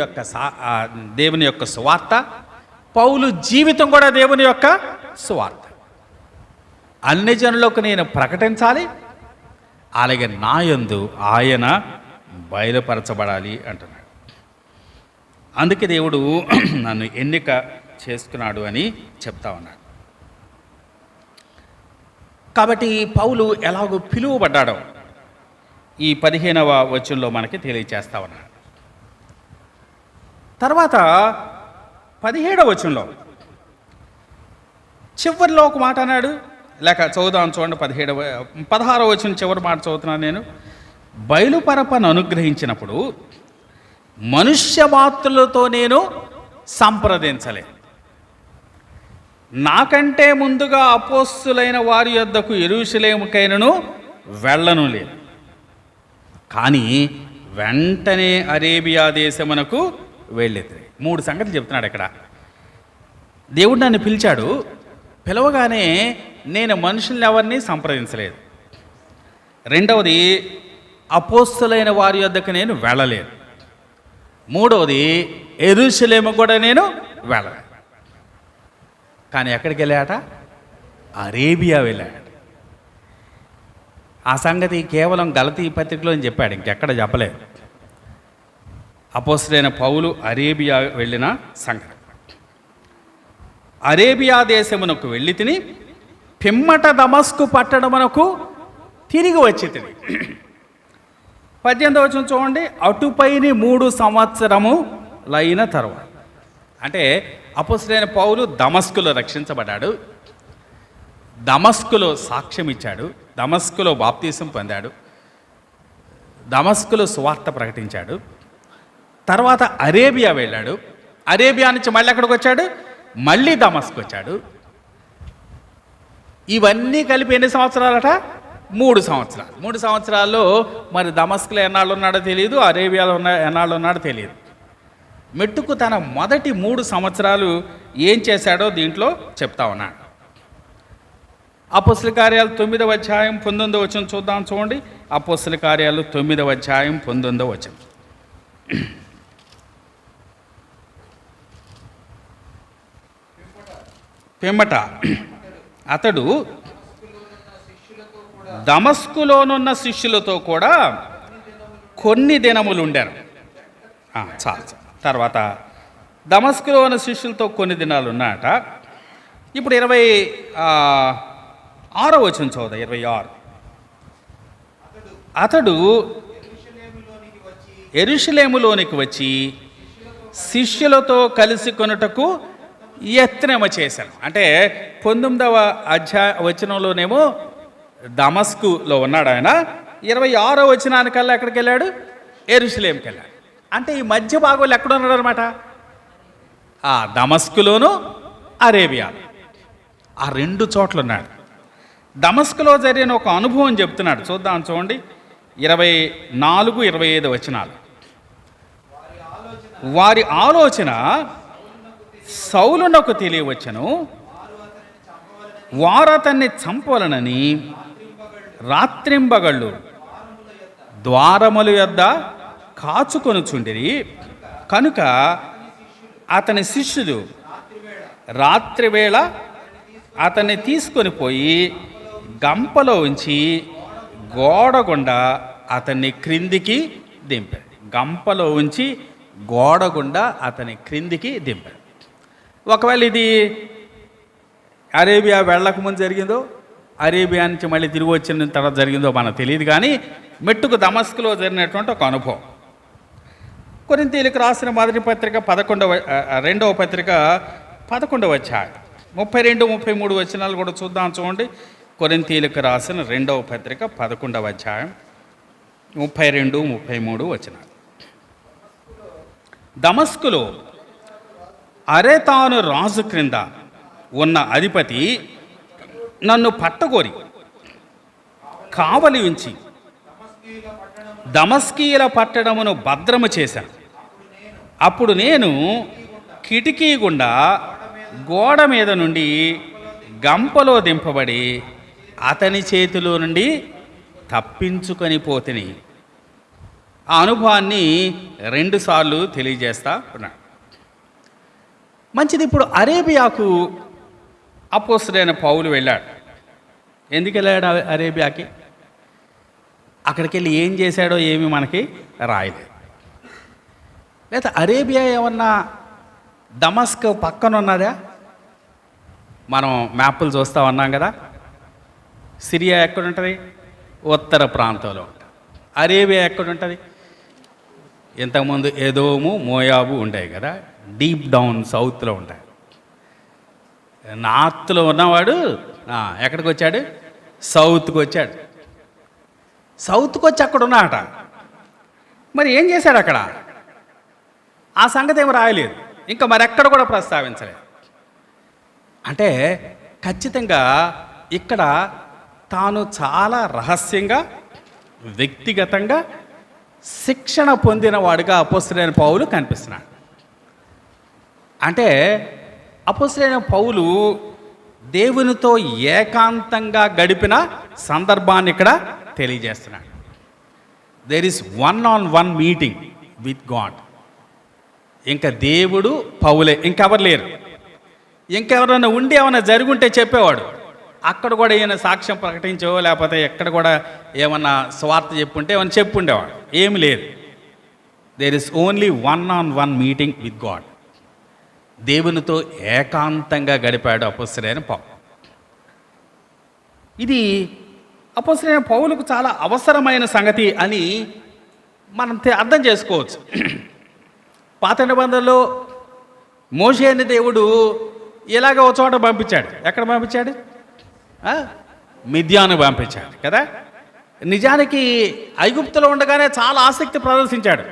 Speaker 1: యొక్క సువార్త, పౌలు జీవితం కూడా దేవుని యొక్క సువార్త. అన్ని జనులకు నేను ప్రకటించాలి, అలాగే నా యందు ఆయన బయలుపరచబడాలి అంటున్నాడు. అందుకే దేవుడు నన్ను ఎన్నిక చేసుకున్నాడు అని చెప్తా ఉన్నాడు. కాబట్టి పౌలు ఎలాగో పిలువబడ్డాడో ఈ 15వ వచనంలో మనకి తెలియచేస్తా ఉన్నాడు. తర్వాత 17వ వచనంలో చివరిలో ఒక మాట అన్నాడు. లేక చదువుదాం చూడండి. 16వ వచనం చివరి మాట చదువుతున్నాను నేను. బయలుపరపను అనుగ్రహించినప్పుడు మనుష్య మాత్రులతో నేను సంప్రదించలేదు. నాకంటే ముందుగా అపోస్తులైన వారి యొద్దకు యెరూషలేముకైనను వెళ్ళను లేదు, కానీ వెంటనే అరేబియా దేశమునకు వెళ్ళేది. 3 సంగతులు చెప్తున్నాడు ఇక్కడ. దేవుడు నన్ను పిలిచాడు, పిలవగానే నేను మనుషుల్ని ఎవరిని సంప్రదించలేదు. రెండవది, అపోస్తులైన వారి యొద్దకు నేను వెళ్ళలేదు. మూడవది, యెరూషలేము కూడా నేను వెళ్ళలేదు. కానీ ఎక్కడికి వెళ్ళాట? అరేబియా వెళ్ళాడు. ఆ సంగతి కేవలం గలతీ పత్రికలో చెప్పాడు, ఇంకెక్కడ చెప్పలేదు. అపోస్తలుడైన పౌలు అరేబియా వెళ్ళిన సంగతి. అరేబియా దేశమునకు వెళ్ళి తిని పిమ్మట దమస్కు పట్టణమునకు తిరిగి వచ్చి తిని. 18వ వచనం చూడండి. అటుపైని 3 సంవత్సరములైన తర్వాత, అంటే అపోస్తలుడైన పౌలు దమస్కులో రక్షించబడ్డాడు, దమస్కులో సాక్ష్యం ఇచ్చాడు, దమస్కులో బాప్తీసం పొందాడు, దమస్కులో సువార్త ప్రకటించాడు. తర్వాత అరేబియా వెళ్ళాడు. అరేబియా నుంచి మళ్ళీ ఎక్కడికి వచ్చాడు? మళ్ళీ దమస్కు వచ్చాడు. ఇవన్నీ కలిపి ఎన్ని సంవత్సరాలట? 3 సంవత్సరాలు. 3 సంవత్సరాల్లో మరి దమస్కులో ఎన్నాళ్ళు ఉన్నాడో తెలియదు, అరేబియాలో ఎన్నాళ్ళు ఉన్నాడో తెలియదు. మెట్టుకు తన మొదటి 3 సంవత్సరాలు ఏం చేశాడో దీంట్లో చెప్తా ఉన్నాడు. అపోస్తల కార్యాలు 9వ అధ్యాయం 19వ వచనం చూద్దాం చూడండి. అపోస్తల కార్యాలు 9వ అధ్యాయం 19వ వచనం. పిమ్మట అతడు దమస్కులోనున్న శిష్యులతో కూడా కొన్ని దినములు ఉండారు. చాలు. తర్వాత దమస్కులో ఉన్న శిష్యులతో కొన్ని దినాలు ఉన్నాయట. ఇప్పుడు 26వ వచనం చదువుదా. 26. అతడు యెరూషలేములోనికి వచ్చి శిష్యులతో కలిసి కొనుటకు యత్నము చేశాను. అంటే 19వ వచనంలోనేమో దమస్కులో ఉన్నాడు ఆయన. 26వ వచనానికల్లా ఎక్కడికి వెళ్ళాడు? యెరూషలేంకి వెళ్ళాడు. అంటే ఈ మధ్య భాగంలో ఎక్కడ ఉన్నాడు అనమాట? దమస్కులోను అరేబియాలో, ఆ 2 చోట్ల ఉన్నాడు. దమస్కులో జరిగిన ఒక అనుభవం చెప్తున్నాడు. చూద్దాం చూడండి. 24, 25 వచనాలు. వారి ఆలోచన సౌలునకు తెలియవచ్చును, వారు అతన్ని చంపవలనని రాత్రింబగళ్ళు ద్వారముల యొద్ద కాచుకొనుచుండిరి. కనుక అతని శిష్యులు రాత్రివేళ అతన్ని తీసుకొని పోయి గంపలో ఉంచి గోడగుండా అతన్ని క్రిందికి దింపారు. గంపలో ఉంచి గోడగుండా అతని క్రిందికి దింపారు. ఒకవేళ ఇది అరేబియా వెళ్ళకముందు జరిగిందో, అరేబియా నుంచి మళ్ళీ తిరిగి వచ్చిన తర్వాత జరిగిందో మనకు తెలియదు, కానీ మెట్టుకు దమస్కులో జరిగినటువంటి ఒక అనుభవం. కొరింథీయులకు రాసిన మొదటి పత్రిక 2వ పత్రిక 11వ అధ్యాయం 32, 33 వచనాలు కూడా చూద్దాం చూడండి. కొరింథీయులకు రాసిన 2వ పత్రిక 11వ అధ్యాయం 32, 33 వచనాలు. దమస్కులో అరేతాను రాజు క్రింద ఉన్న అధిపతి నన్ను పట్టగోరి కావలి ఉంచి దమస్కీయుల పట్టణమును భద్రము చేశాను. అప్పుడు నేను కిటికీ గుండా గోడ మీద నుండి గంపలో దింపబడి అతని చేతిలో నుండి తప్పించుకొని పోతిని. ఆ అనుభవాన్ని 2 సార్లు తెలియజేస్తా ఉన్నాడు. మంచిది. ఇప్పుడు అరేబియాకు అపోస్తలుడైన పౌలు వెళ్ళాడు. ఎందుకు వెళ్ళాడు అరేబియాకి? అక్కడికి వెళ్ళి ఏం చేశాడో ఏమి మనకి రాయలేదు. లేదా అరేబియా ఏమన్నా దమస్క్ పక్కన ఉన్నదా? మనం మ్యాప్లు చూస్తూ ఉన్నాం కదా. సిరియా ఎక్కడుంటుంది? ఉత్తర ప్రాంతంలో ఉంటుంది. అరేబియా ఎక్కడుంటుంది? ఇంతకుముందు ఎదోము మోయాబు ఉండేవి కదా, డీప్ డౌన్ సౌత్లో ఉంటాయి. నార్త్లో ఉన్నవాడు ఎక్కడికి వచ్చాడు? సౌత్కి వచ్చాడు. సౌత్కి వచ్చి అక్కడ ఉన్నాట. మరి ఏం చేశాడు అక్కడ? ఆ సంగతి ఏమి రాయలేదు, ఇంకా మరెక్కడ కూడా ప్రస్తావించలేదు. అంటే ఖచ్చితంగా ఇక్కడ తాను చాలా రహస్యంగా వ్యక్తిగతంగా శిక్షణ పొందినవాడుగా అపోస్తలుడైన పౌలు కనిపిస్తున్నాడు. అంటే అపోస్తలుడైన పౌలు దేవునితో ఏకాంతంగా గడిపిన సందర్భాన్ని ఇక్కడ తెలియజేస్తున్నాడు. There is 1-on-1 meeting with God. ఇంకా దేవుడు పౌలే, ఇంకెవరు లేరు. ఇంకెవరైనా ఉండి ఏమైనా జరుగుంటే చెప్పేవాడు. అక్కడ కూడా ఈయన సాక్ష్యం ప్రకటించో లేకపోతే ఎక్కడ కూడా ఏమన్నా స్వార్థ చెప్పుంటే ఏమైనా చెప్పుండేవాడు. ఏమి లేదు. There is only 1-on-1 meeting with God. దేవునితో ఏకాంతంగా గడిపాడు అపోస్తలుడైన పౌలు. ఇది అపోస్తలుడైన పౌలుకు చాలా అవసరమైన సంగతి అని మనం అర్థం చేసుకోవచ్చు. పాత నిబంధనలో మోషే అనే దేవుడు ఇలాగ ఒక చోట పంపించాడు. ఎక్కడ పంపించాడు? మిద్యాను పంపించాడు కదా. నిజానికి ఐగుప్తులో ఉండగానే చాలా ఆసక్తి ప్రదర్శించాడు.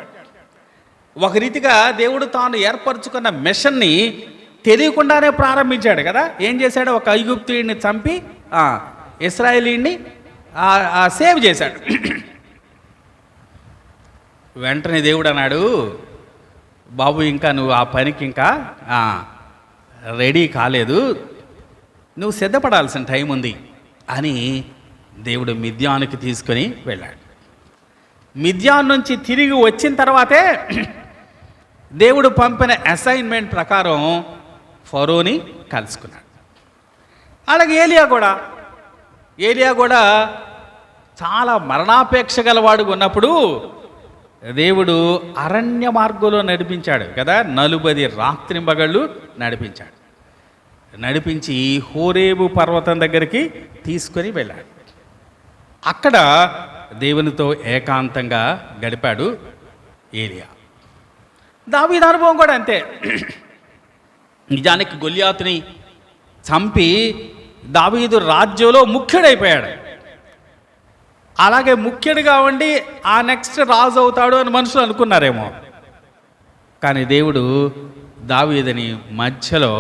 Speaker 1: ఒక రీతిగా దేవుడు తాను ఏర్పరచుకున్న మిషన్ని తెలియకుండానే ప్రారంభించాడు కదా. ఏం చేశాడు? ఒక ఐగుప్తుడిని చంపి ఇశ్రాయేలీని సేవ్ చేశాడు. వెంటనే దేవుడు అన్నాడు, బాబు ఇంకా నువ్వు ఆ పనికి ఇంకా రెడీ కాలేదు, నువ్వు సిద్ధపడాల్సిన టైం ఉంది అని దేవుడు మిద్యానుకి తీసుకొని వెళ్ళాడు. మిద్యాన్ నుంచి తిరిగి వచ్చిన తర్వాతే దేవుడు పంపిన అసైన్మెంట్ ప్రకారం ఫరోని కలుసుకున్నాడు. అలాగే ఏలియా కూడా చాలా మరణాపేక్ష గలవాడు ఉన్నప్పుడు దేవుడు అరణ్య మార్గంలో నడిపించాడు కదా. 40 రాత్రింబగళ్ళు నడిపించాడు. నడిపించి హోరేబు పర్వతం దగ్గరికి తీసుకొని వెళ్ళాడు. అక్కడ దేవునితో ఏకాంతంగా గడిపాడు ఏలియా. దావీదు అనుభవం కూడా అంతే. నిజానికి గొల్యాతుని చంపి దావీదు రాజ్యంలో ముఖ్యుడైపోయాడు. అలాగే ముఖ్యుడిగా ఉండి ఆ నెక్స్ట్ రాజు అవుతాడు అని మనుషులు అనుకున్నారేమో. కానీ దేవుడు దావీదుని మధ్యలో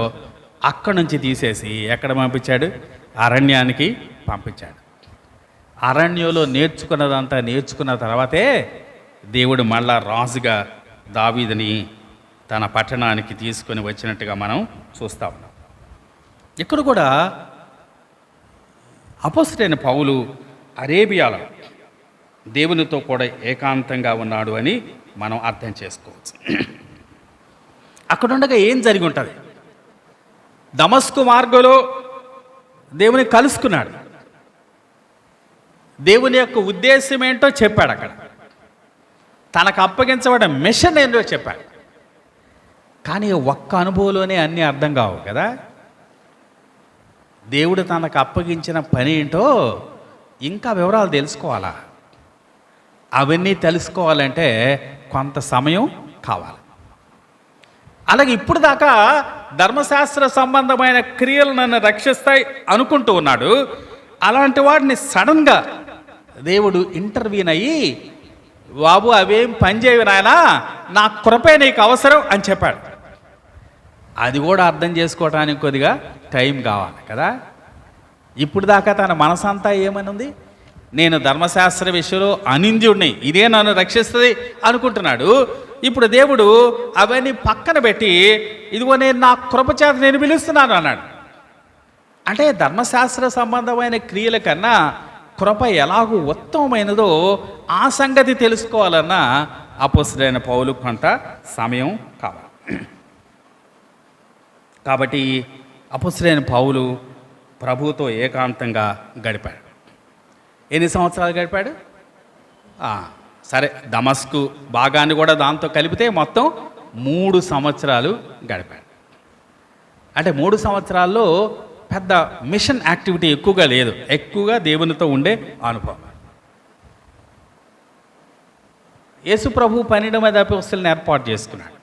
Speaker 1: అక్కడి నుంచి తీసేసి ఎక్కడ పంపించాడు? అరణ్యానికి పంపించాడు. అరణ్యంలో నేర్చుకున్నదంతా నేర్చుకున్న తర్వాతే దేవుడు మళ్ళా రాజుగా దావీదుని తన పట్టణానికి తీసుకొని వచ్చినట్టుగా మనం చూస్తూ ఉన్నాం. ఇక్కడ కూడా అపోస్తలుడైన పౌలు అరేబియాలో దేవునితో కూడా ఏకాంతంగా ఉన్నాడు అని మనం అర్థం చేసుకోవచ్చు. అక్కడుండగా ఏం జరిగి ఉంటుంది? దమస్కు మార్గంలో దేవుని కలుసుకున్నాడు. దేవుని యొక్క ఉద్దేశం ఏంటో చెప్పాడు. అక్కడ తనకు అప్పగించబడిన మిషన్ ఏంటో చెప్పాడు. కానీ ఒక్క అనుభవంలోనే అన్నీ అర్థం కావు కదా. దేవుడు తనకు అప్పగించిన పని ఏంటో ఇంకా వివరాలు తెలుసుకోవాలా. అవన్నీ తెలుసుకోవాలంటే కొంత సమయం కావాలి. అలాగే ఇప్పుడు దాకా ధర్మశాస్త్ర సంబంధమైన క్రియలు నన్ను రక్షిస్తాయి అనుకుంటూ ఉన్నాడు. అలాంటి వాడిని సడన్గా దేవుడు ఇంటర్వ్యూన్ అయ్యి, బాబు అవేం పనిచేయవు నాయనా, నా కృపే నీకు అవసరం అని చెప్పాడు. అది కూడా అర్థం చేసుకోవటానికి కొద్దిగా టైం కావాలి కదా. ఇప్పుడు దాకా తన మనసంతా ఏమని ఉంది? నేను ధర్మశాస్త్ర విషయంలో అనింద్యుడిని, ఇదే నన్ను రక్షిస్తుంది అనుకుంటున్నాడు. ఇప్పుడు దేవుడు అవన్నీ పక్కన పెట్టి, ఇదిగో నేను నా కృపచేత నేను పిలుస్తున్నాను అన్నాడు. అంటే ధర్మశాస్త్ర సంబంధమైన క్రియల కన్నా కృప ఎలాగూ ఉత్తమమైనదో ఆ సంగతి తెలుసుకోవాలన్నా అపోస్తలుడైన పౌలు కొంత సమయం కావాలి. కాబట్టి అపోస్తలుడైన పౌలు ప్రభువుతో ఏకాంతంగా గడిపాడు. ఎన్ని సంవత్సరాలు గడిపాడు? సరే, దమస్కు భాగాన్ని కూడా దాంతో కలిపితే మొత్తం 3 సంవత్సరాలు గడిపాడు. అంటే 3 సంవత్సరాల్లో పెద్ద మిషన్ యాక్టివిటీ ఎక్కువగా లేదు, ఎక్కువగా దేవునితో ఉండే అనుభవం. యేసు ప్రభు 12 మంది అపోస్తలులను ఏర్పాటు చేసుకున్నాడు.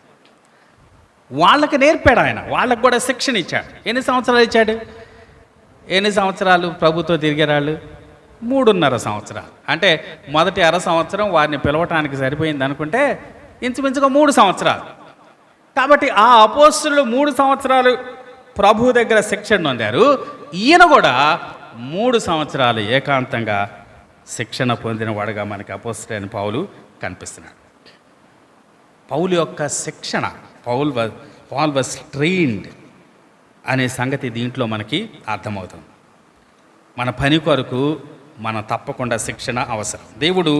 Speaker 1: వాళ్ళకి నేర్పాడు ఆయన, వాళ్ళకు కూడా శిక్షణ ఇచ్చాడు. ఎన్ని సంవత్సరాలు ఇచ్చాడు? ఎన్ని సంవత్సరాలు ప్రభుతో తిరిగారాళ్ళు? 3.5 సంవత్సరాలు. అంటే మొదటి అర సంవత్సరం వారిని పిలవటానికి సరిపోయింది అనుకుంటే ఇంచుమించుగా 3 సంవత్సరాలు. కాబట్టి ఆ అపోస్తలులు 3 సంవత్సరాలు ప్రభు దగ్గర శిక్షణ పొందారు. ఈయన కూడా 3 సంవత్సరాలు ఏకాంతంగా శిక్షణ పొందినవాడుగా మనకి అపోస్తలుడైన పౌలు కనిపిస్తున్నాడు. పౌలు యొక్క శిక్షణ, పాల్ వాజ్ ట్రైన్డ్ అనే సంగతి దీంట్లో మనకి అర్థమవుతుంది. మన పని కొరకు మన తప్పకుండా శిక్షణ అవసరం. దేవుడు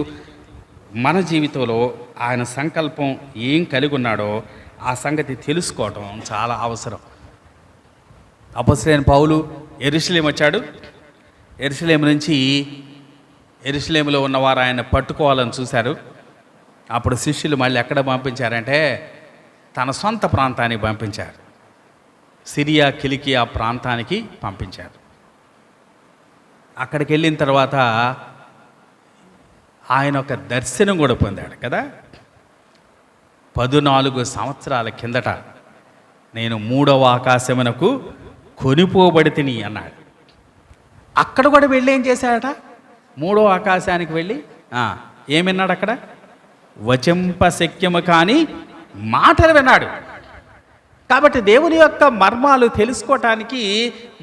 Speaker 1: మన జీవితంలో ఆయన సంకల్పం ఏం కలిగి ఉన్నాడో ఆ సంగతి తెలుసుకోవటం చాలా అవసరం. అపోస్తలుడైన పౌలు యెరూషలేము వచ్చాడు. యెరూషలేములో ఉన్నవారు ఆయన పట్టుకోవాలని చూశారు. అప్పుడు శిష్యులు మళ్ళీ ఎక్కడ పంపించారంటే తన సొంత ప్రాంతానికి పంపించారు. సిరియా, కిలికియా ప్రాంతానికి పంపించారు. అక్కడికి వెళ్ళిన తర్వాత ఆయన ఒక దర్శనం కూడా పొందాడు కదా. 14 సంవత్సరాల కిందట నేను 3వ ఆకాశమునకు కొనిపోబడితిని అన్నాడు. అక్కడ కూడా వెళ్ళి ఏం చేశాడట? 3వ ఆకాశానికి వెళ్ళి ఏమన్నాడు? అక్కడ వచింపశక్యము కాని మాటలు విన్నాడు. కాబట్టి దేవుని యొక్క మర్మాలు తెలుసుకోవటానికి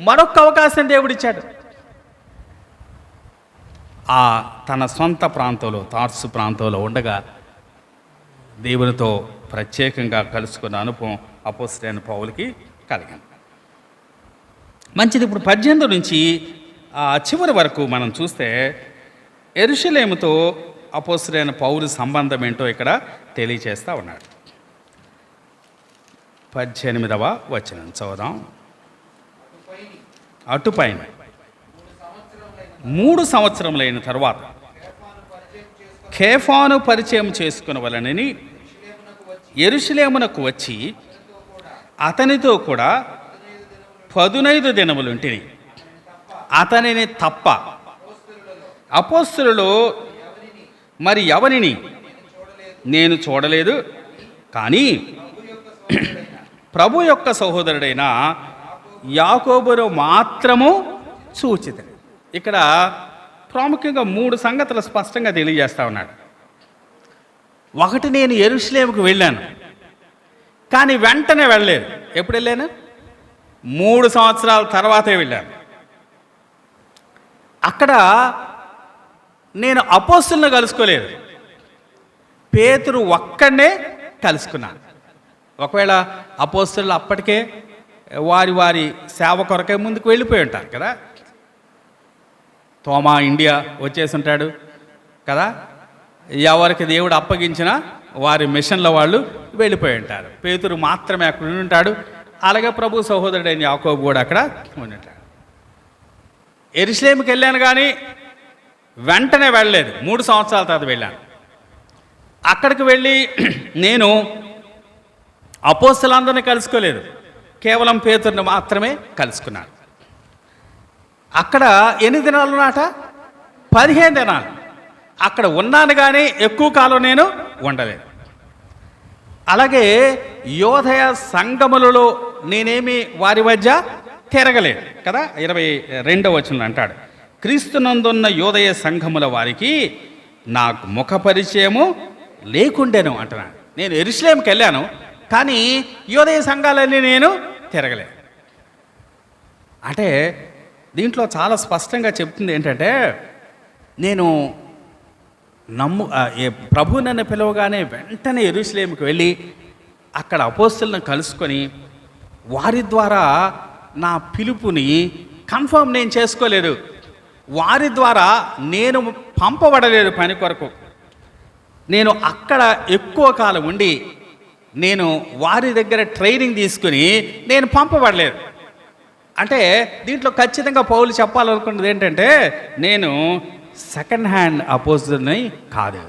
Speaker 1: మరొక అవకాశం దేవుడిచ్చాడు. తన సొంత ప్రాంతంలో, తార్సు ప్రాంతంలో ఉండగా దేవునితో ప్రత్యేకంగా కలుసుకున్న అనుభవం అపోస్తలుడైన పౌలుకి కలిగింది. మంచిది. ఇప్పుడు 18 నుంచి చివరి వరకు మనం చూస్తే యెరూషలేముతో అపోస్తలుడైన పౌలు సంబంధం ఏంటో ఇక్కడ తెలియచేస్తూ ఉన్నాడు. 18వ వచనం చదువుదాం. అటుపైన 3 సంవత్సరములైన తర్వాత కేఫాను పరిచయం చేసుకునవలనని యెరూషలేమునకు వచ్చి అతనితో కూడా 15 దినములుంటిని. అతనిని తప్ప అపోస్తలులలో మరి ఎవరిని నేను చూడలేదు, కానీ ప్రభు యొక్క సహోదరుడైన యాకోబును మాత్రము చూచితిని. ఇక్కడ ప్రాముఖ్యంగా 3 సంగతులు స్పష్టంగా తెలియజేస్తా ఉన్నాడు. ఒకటి, నేను యెరూషలేముకు వెళ్ళాను, కానీ వెంటనే వెళ్ళలేదు. ఎప్పుడు వెళ్ళాను? 3 సంవత్సరాల తర్వాతే వెళ్ళాను. అక్కడ నేను అపోస్తలులను కలుసుకోలేదు, పేతురు ఒక్కడే కలుసుకున్నాను. ఒకవేళ అపోస్తలులు అప్పటికే వారి సేవ కొరకే ముందుకు వెళ్ళిపోయి ఉంటారు కదా. తోమా ఇండియా వచ్చేసి ఉంటాడు కదా. ఎవరికి దేవుడు అప్పగించినా వారి మిషన్ల వాళ్ళు వెళ్ళిపోయి ఉంటారు. పేతురు మాత్రమే అక్కడ ఉండి ఉంటాడు. అలాగే ప్రభు సహోదరుడైన యాకోబు కూడా అక్కడ ఉండి ఉంటాడు. యెరూషలేముకి వెళ్ళాను కానీ వెంటనే వెళ్ళలేదు, 3 సంవత్సరాల తర్వాత వెళ్ళాను. అక్కడికి వెళ్ళి నేను అపోస్తలులందరినీ కలుసుకోలేదు, కేవలం పేతురుని మాత్రమే కలుసుకున్నాను. అక్కడ ఎన్ని దినాలు ఉన్నాట? 15 దినాలు అక్కడ ఉన్నాను, కానీ ఎక్కువ కాలం నేను ఉండలేదు. అలాగే యోదయ సంఘములలో నేనేమి వారి మధ్య తిరగలేదు కదా. 22వ వచనంలో అంటాడు, క్రీస్తునందున్న యోదయ సంఘముల వారికి నాకు ముఖ పరిచయము లేకుండేను అంటున్నాడు. నేను యెరూషలేముకి వెళ్ళాను, కానీ యోదయ సంఘాలన్నీ నేను తిరగలేదు. అంటే దీంట్లో చాలా స్పష్టంగా చెప్తుంది ఏంటంటే, నేను ప్రభు నన్ను పిలవగానే వెంటనే యెరూషలేముకి వెళ్ళి అక్కడ అపోస్తలులను కలుసుకొని వారి ద్వారా నా పిలుపుని కన్ఫర్మ్ నేను చేసుకోలేదు. వారి ద్వారా నేను పంపబడలేదు పని కొరకు. నేను అక్కడ ఎక్కువ కాలం ఉండి నేను వారి దగ్గర ట్రైనింగ్ తీసుకుని నేను పంపబడలేదు. అంటే దీంట్లో ఖచ్చితంగా పౌలు చెప్పాలనుకున్నది ఏంటంటే, నేను సెకండ్ హ్యాండ్ అపోజిల్ని కాదు,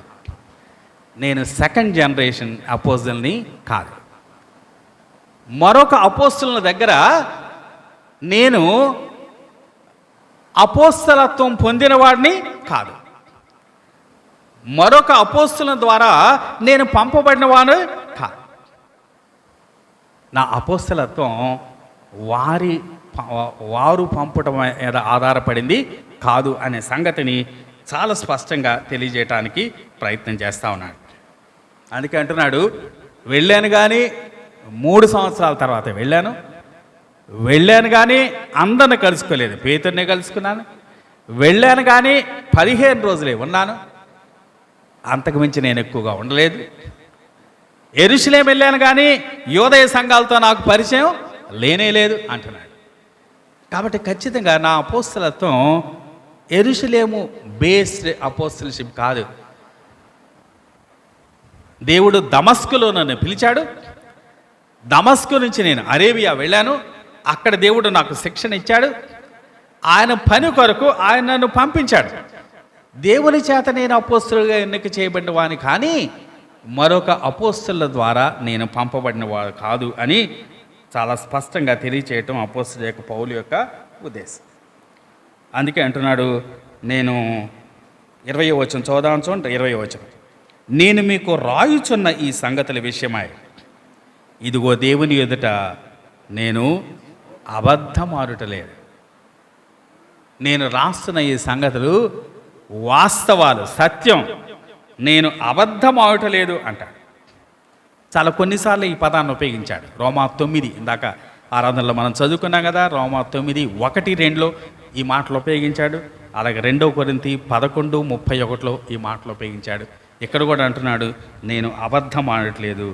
Speaker 1: నేను సెకండ్ జనరేషన్ అపోజిల్ని కాదు, మరొక అపోస్తుల దగ్గర నేను అపోస్తలత్వం పొందిన వాడిని కాదు, మరొక అపోస్తుల ద్వారా నేను పంపబడిన వాడు కాదు. నా అపోస్తలత్వం వారు పంపటం మీద ఆధారపడింది కాదు అనే సంగతిని చాలా స్పష్టంగా తెలియజేయటానికి ప్రయత్నం చేస్తూ ఉన్నాడు. అందుకే అంటున్నాడు, వెళ్ళాను కానీ 3 సంవత్సరాల తర్వాత వెళ్ళాను కానీ అందరిని కలుసుకోలేదు, పేతుర్ని కలుసుకున్నాను. వెళ్ళాను కానీ 15 రోజులే ఉన్నాను, అంతకుమించి నేను ఎక్కువగా ఉండలేదు. యెరూషలేము వెళ్ళాను కానీ యోదయ సంఘాలతో నాకు పరిచయం లేనే లేదు అంటున్నాడు. కాబట్టి ఖచ్చితంగా నా అపోస్తలత్వం యెరూషలేము బేస్డ్ అపోస్తలషిప్ కాదు. దేవుడు దమస్కులో నన్ను పిలిచాడు, దమస్కు నుంచి నేను అరేబియా వెళ్ళాను, అక్కడ దేవుడు నాకు శిక్షణ ఇచ్చాడు, ఆయన పని కొరకు ఆయన నన్ను పంపించాడు. దేవుని చేత నేను అపోస్తలుగా ఎన్నిక చేయబడిన వాడిని కానీ మరొక అపోస్తల ద్వారా నేను పంపబడిన వాడు కాదు అని చాలా స్పష్టంగా తెలియచేయటం అపోస్తలుల యొక్క పౌలు యొక్క ఉద్దేశం. అందుకే అంటున్నాడు, నేను 20వ వచనం చూడండి. 20వ వచనం, నేను మీకు రాయుచున్న ఈ సంగతుల విషయమై ఇదిగో దేవుని ఎదుట నేను అబద్ధమాడుటలేదు. నేను రాస్తున్న ఈ సంగతులు వాస్తవాలు, సత్యం, నేను అబద్ధమాడటలేదు అంటాడు. చాలా కొన్నిసార్లు ఈ పదాన్ని ఉపయోగించాడు. రోమా 9 ఇందాక ఆరాధనలో మనం చదువుకున్నాం కదా, రోమా 9:1-2లో ఈ మాటలు ఉపయోగించాడు. అలాగే 2 కొరింథీ 11:31లో ఈ మాటలు ఉపయోగించాడు. ఇక్కడ కూడా అంటున్నాడు, నేను అబద్ధం ఆడట్లేదు,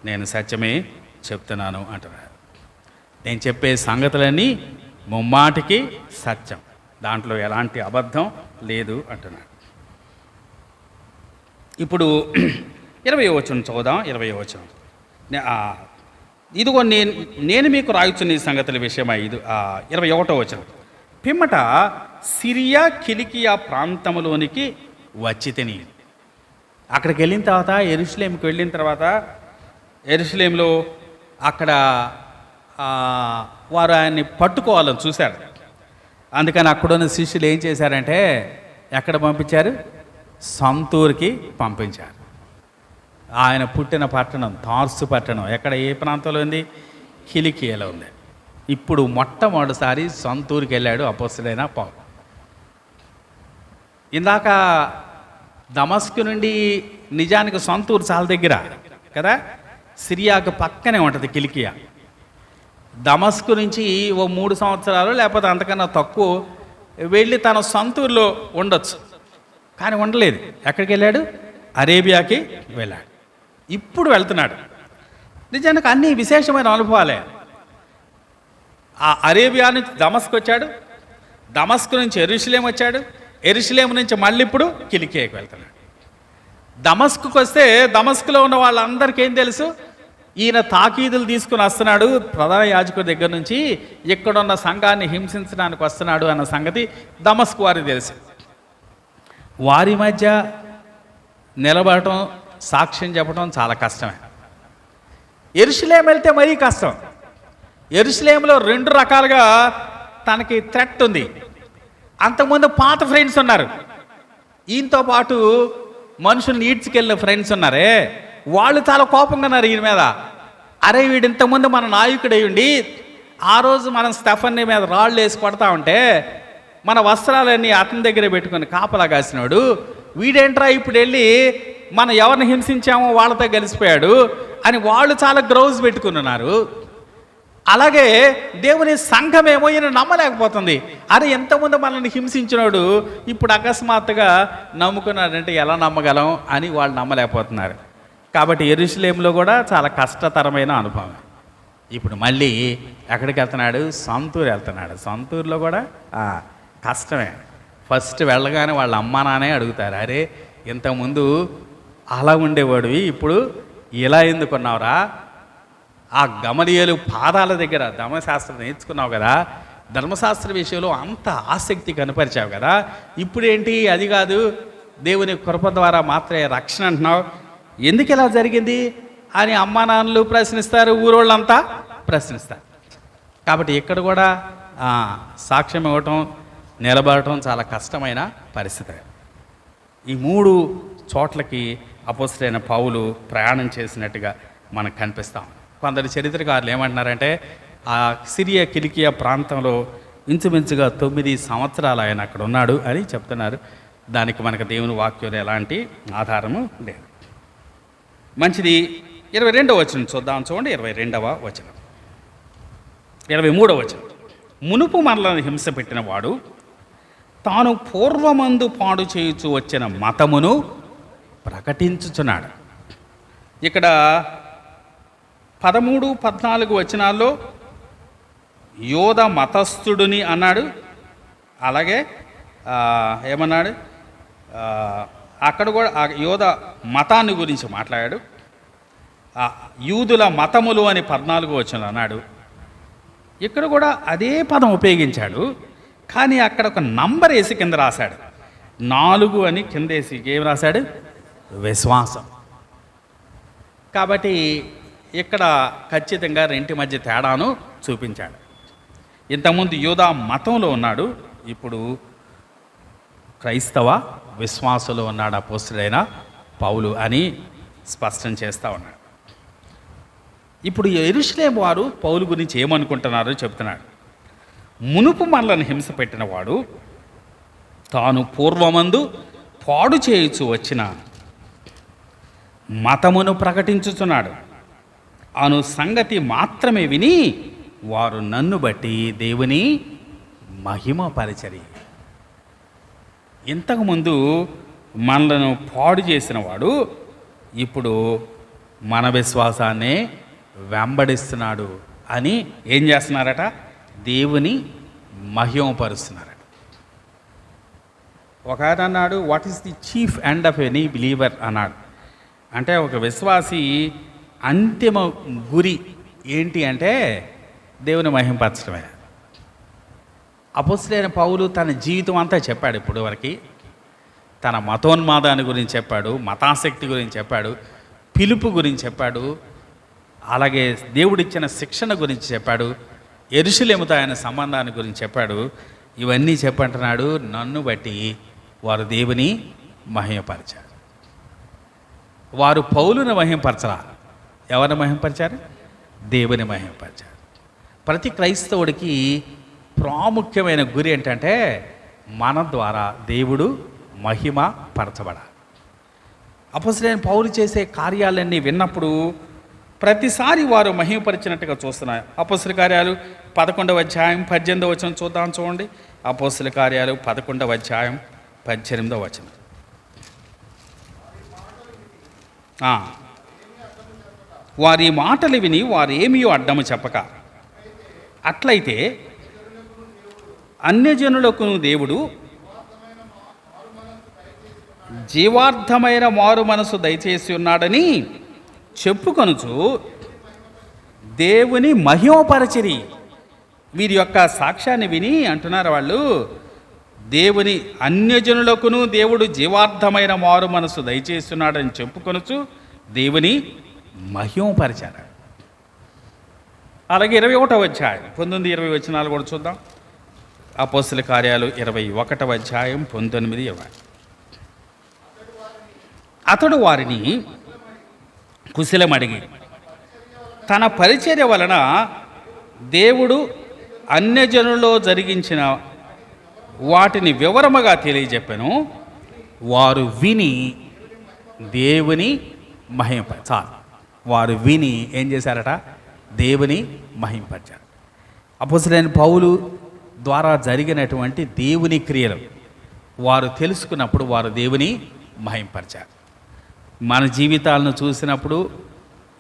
Speaker 1: నేను సత్యమే చెప్తున్నాను అంటున్నాడు. నేను చెప్పే సంగతులన్నీ ముమ్మాటికి సత్యం, దాంట్లో ఎలాంటి అబద్ధం లేదు అంటున్నాడు. ఇప్పుడు 20వ వచనం చూద్దాం. 20వ వచనం, ఇదిగో నేను మీకు రాయుచున్న ఈ సంగతుల విషయమై 21వ వచనం, పిమ్మట సిరియా కిలికియా ప్రాంతంలోనికి వచ్చి తిని. అక్కడికి వెళ్ళిన తర్వాత యెరూషలేముకి వెళ్ళిన తర్వాత యెరూషలేములో అక్కడ వారు ఆయన్ని పట్టుకోవాలని చూశారు. అందుకని అక్కడున్న శిష్యులు ఏం చేశారంటే ఎక్కడ పంపించారు? సొంతూరుకి పంపించారు. ఆయన పుట్టిన పట్టణం తార్సు పట్టణం ఎక్కడ, ఏ ప్రాంతంలో ఉంది? కిలికియాలో ఉంది. ఇప్పుడు మొట్టమొదటిసారి సొంతూరుకి వెళ్ళాడు అపోస్తలుడైన పౌలు. ఇందాక దమస్కు నుండి నిజానికి సొంతూరు చాలా దగ్గర కదా, సిరియాకు పక్కనే ఉంటుంది కిలికియా. దమస్కు నుంచి ఓ 3 సంవత్సరాలు లేకపోతే అంతకన్నా తక్కువ వెళ్ళి తన సొంతూరులో ఉండొచ్చు, కానీ ఉండలేదు. ఎక్కడికి వెళ్ళాడు? అరేబియాకి వెళ్ళాడు. ఇప్పుడు వెళ్తున్నాడు. నిజానికి అన్ని విశేషమైన అనుభవాలే. ఆ అరేబియా నుంచి దమస్కు వచ్చాడు, దమస్కు నుంచి యెరూషలేము వచ్చాడు, యెరూషలేము నుంచి మళ్ళీ ఇప్పుడు కిలికియాకి వెళ్తున్నాడు. దమస్కుకు వస్తే దమస్కులో ఉన్న వాళ్ళందరికీ ఏం తెలుసు? ఈయన తాకీదులు తీసుకుని వస్తున్నాడు ప్రధాన యాజకుడి దగ్గర నుంచి, ఇక్కడున్న సంఘాన్ని హింసించడానికి వస్తున్నాడు అన్న సంగతి దమస్కు వారికి తెలుసు. వారి మధ్య నిలబడటం, సాక్ష్యం చెప్పడం చాలా కష్టమే. యెరూషలేము వెళ్తే మరీ కష్టం. యెరూషలేములో 2 రకాలుగా తనకి థ్రెట్ ఉంది. అంతకుముందు పాత ఫ్రెండ్స్ ఉన్నారు, ఈయనతో పాటు మనుషుల్ని ఈడ్చుకెళ్ళిన ఫ్రెండ్స్ ఉన్నారే, వాళ్ళు చాలా కోపంగా ఉన్నారు ఈయన మీద. అరే వీడు ఇంతకుముందు మన నాయకుడు అయ్యుండి ఆ రోజు మనం స్టెఫన్నీ మీద రాళ్ళు వేసి కొడతా ఉంటే మన వస్త్రాలన్నీ అతని దగ్గర పెట్టుకుని కాపలా కాసినాడు, వీడేంట్రా ఇప్పుడు వెళ్ళి మనం ఎవరిని హింసించామో వాళ్ళతో కలిసిపోయాడు అని వాళ్ళు చాలా గ్రౌజ్ పెట్టుకున్నారు. అలాగే దేవుని సంఘమేమో ఈయన నమ్మలేకపోతుంది. అరే ఎంతమంది మనల్ని హింసించినాడు ఇప్పుడు అకస్మాత్తుగా నమ్ముకున్నాడంటే ఎలా నమ్మగలం అని వాళ్ళు నమ్మలేకపోతున్నారు. కాబట్టి యెరూషలేములో కూడా చాలా కష్టతరమైన అనుభవం. ఇప్పుడు మళ్ళీ ఎక్కడికి వెళ్తున్నాడు? సొంతూరు వెళ్తున్నాడు. సొంతూరులో కూడా కష్టమే. ఫస్ట్ వెళ్ళగానే వాళ్ళ అమ్మా నాన్నే అడుగుతారు, అరే ఇంతకుముందు అలా ఉండేవాడివి ఇప్పుడు ఇలా ఎందుకున్నావురా, ఆ గమలీయేలు పాదాల దగ్గర ధర్మశాస్త్రం నేర్చుకున్నావు కదా, ధర్మశాస్త్ర విషయంలో అంత ఆసక్తి కనపరిచావు కదా, ఇప్పుడేంటి అది కాదు దేవుని కృప ద్వారా మాత్రమే రక్షణ అంటున్నావు, ఎందుకు ఇలా జరిగింది అని అమ్మా నాన్నలు ప్రశ్నిస్తారు, ఊరోళ్ళంతా ప్రశ్నిస్తారు. కాబట్టి ఇక్కడ కూడా సాక్ష్యం ఇవ్వటం నిలబడటం చాలా కష్టమైన పరిస్థితి. ఈ 3 చోట్లకి అపోస్తలుడైన పౌలు ప్రయాణం చేసినట్టుగా మనకు కనిపిస్తాం. కొందరు చరిత్రకారులు ఏమంటున్నారంటే ఆ సిరియా కిలికియా ప్రాంతంలో ఇంచుమించుగా 9 సంవత్సరాలు ఆయన అక్కడ ఉన్నాడు అని చెప్తున్నారు. దానికి మనకు దేవుని వాక్యంలో ఎలాంటి ఆధారము లేదు. మంచిది. 22వ వచనం చూద్దాం, చూడండి. 22వ వచనం, 23వ వచనం. మునుపు మనలను హింస పెట్టిన వాడు తాను పూర్వమందు పాడు చేయుచు వచ్చిన మతమును ప్రకటించుచున్నాడు. ఇక్కడ 13, 14 వచనాల్లో యోధ మతస్థుడిని అన్నాడు. అలాగే ఏమన్నాడు, అక్కడ కూడా యోధ మతాన్ని గురించి మాట్లాడాడు. యూదుల మతములు అని 14 వచనంలో అన్నాడు. ఇక్కడ కూడా అదే పదం ఉపయోగించాడు, కానీ అక్కడ ఒక నంబర్ వేసి కింద రాశాడు. 4 అని కింద వేసి ఏం రాశాడు, విశ్వాసం. కాబట్టి ఇక్కడ ఖచ్చితంగా రెంటి మధ్య తేడాను చూపించాడు. ఇంతకుముందు యూదా మతంలో ఉన్నాడు, ఇప్పుడు క్రైస్తవ విశ్వాసంలో ఉన్నాడు అపోస్తలుడైన పౌలు అని స్పష్టం చేస్తూ ఉన్నాడు. ఇప్పుడు యెరూషలేము వారు పౌలు గురించి ఏమనుకుంటున్నారో చెప్తున్నాడు. మునుపు మనలను హింస పెట్టిన వాడు తాను పూర్వమందు పాడు చేయుచు వచ్చిన మతమును ప్రకటించుచున్నాడు అను సంగతి మాత్రమే విని వారు నన్ను బట్టి దేవుని మహిమపరచరి. ఇంతకుముందు మనలను పాడు చేసిన వాడు ఇప్పుడు మన విశ్వాసాన్నే వెంబడిస్తున్నాడు అని ఏం చేస్తున్నారట, దేవుని మహిమపరుస్తున్నారట. ఒక ఆయన అన్నాడు, what is the chief end of any believer అన్నాడు. అంటే ఒక విశ్వాసి అంతిమ గురి ఏంటి అంటే దేవుని మహిమపరచడమే. అపోస్తలుడైన పౌలు తన జీవితం అంతా చెప్పాడు. ఇప్పుడు వరకు తన మతోన్మాదాన్ని గురించి చెప్పాడు, మతాసక్తి గురించి చెప్పాడు, పిలుపు గురించి చెప్పాడు, అలాగే దేవుడిచ్చిన శిక్షణ గురించి చెప్పాడు, యెరూషలేముతో ఆయన సంబంధాన్ని గురించి చెప్పాడు. ఇవన్నీ చెప్పంటున్నాడు, నన్ను బట్టి వారు దేవుని మహిమపరిచారు. వారు పౌలుని మహిమపరచరా, ఎవరిని మహిమపరిచారు? దేవుని మహిమపరిచారు. ప్రతి క్రైస్తవుడికి ప్రాముఖ్యమైన గురి ఏంటంటే మన ద్వారా దేవుడు మహిమ పరచబడాలి. అపోస్తలుడైన పౌలు చేసే కార్యాలన్నీ విన్నప్పుడు ప్రతిసారి వారు మహిమపరిచినట్టుగా చూస్తున్నారు. అపోస్తల కార్యాలు 11వ అధ్యాయం 18వ వచనం చూద్దాం, చూడండి. అపోస్తల కార్యాలు 11వ అధ్యాయం 18వ వచనం. వారి మాటలు విని వారేమీ అడ్డము చెప్పక, అట్లయితే అన్యజనులకు దేవుడు జీవార్థమైన మారు మనసు దయచేసి ఉన్నాడని చెప్పుకొనుచు దేవుని మహిమపరచిరి. వీరి యొక్క సాక్ష్యాన్ని విని అంటున్నారు వాళ్ళు, దేవుని అన్యజనులకును దేవుడు జీవార్థమైన మారు మనసు దయచేస్తున్నాడని చెప్పుకొనుచు దేవుని మహిమపరిచారు. అలాగే 21వ అధ్యాయం 19, 20 వచనాలు కూడా చూద్దాం. అపోస్తల కార్యాలు 21వ అధ్యాయం 19, 20. అతడు వారిని కుశలమడిగి తన పరిచర్య వలన దేవుడు అన్యజనుల్లో జరిగించిన వాటిని వివరముగా తెలియజెప్పాను. వారు విని దేవుని మహిమపరచారు. వారు విని ఏం చేశారట, దేవుని మహిమపరిచారు. అపోస్తలుడైన పౌలు ద్వారా జరిగినటువంటి దేవుని క్రియలు వారు తెలుసుకున్నప్పుడు వారు దేవుని మహిమపరిచారు. మన జీవితాలను చూసినప్పుడు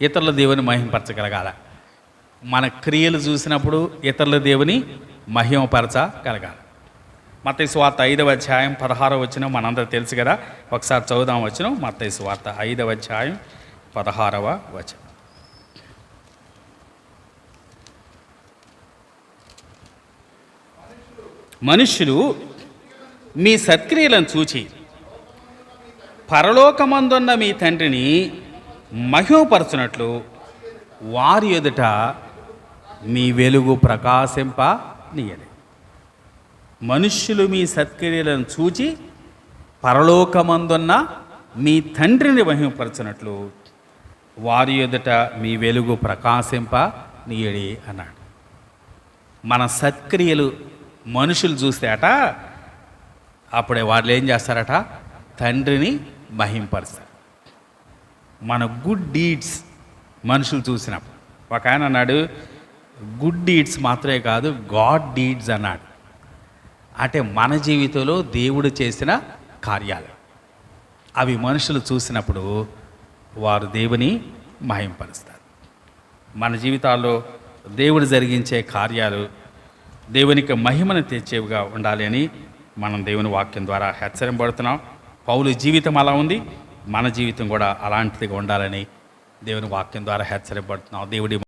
Speaker 1: ఇతరుల దేవుని మహిమపరచగలగాల. మన క్రియలు చూసినప్పుడు ఇతరుల దేవుని మహిమపరచగలగాలి. మత్తయి సువార్త 5వ అధ్యాయం 16వ వచనం మనందరూ తెలుసు కదా, ఒకసారి చదువుదాం వచనం. మత్తయి సువార్త 5వ అధ్యాయం 16వ వచనం. మనుష్యులు మీ సత్క్రియలను చూచి పరలోకమందున్న మీ తండ్రిని మహిమపరచునట్లు వారి ఎదుట మీ వెలుగు ప్రకాశింపనీయడి. మనుష్యులు మీ సత్క్రియలను చూచి పరలోకమందున్న మీ తండ్రిని మహిమపరచునట్లు వారి ఎదుట మీ వెలుగు ప్రకాశింపనీయడి అన్నాడు. మన సత్క్రియలు మనుషులు చూస్తే అట అప్పుడే వాళ్ళు ఏం చేస్తారట, తండ్రిని మహింపరుస్తారు. మన గుడ్ డీడ్స్ మనుషులు చూసినప్పుడు, ఒక ఆయన అన్నాడు గుడ్ డీడ్స్ మాత్రమే కాదు గాడ్ డీడ్స్ అన్నాడు. అంటే మన జీవితంలో దేవుడు చేసిన కార్యాలు అవి మనుషులు చూసినప్పుడు వారు దేవుని మహింపరుస్తారు. మన జీవితాల్లో దేవుడు జరిగించే కార్యాలు దేవునికి మహిమను తెచ్చేవిగా ఉండాలి అని మనం దేవుని వాక్యం ద్వారా హెచ్చరింపబడుతున్నాం. పౌలు జీవితం అలా ఉంది, మన జీవితం కూడా అలాంటిదిగా ఉండాలని దేవుని వాక్యం ద్వారా హెచ్చరింపబడుతున్నాం. దేవుడి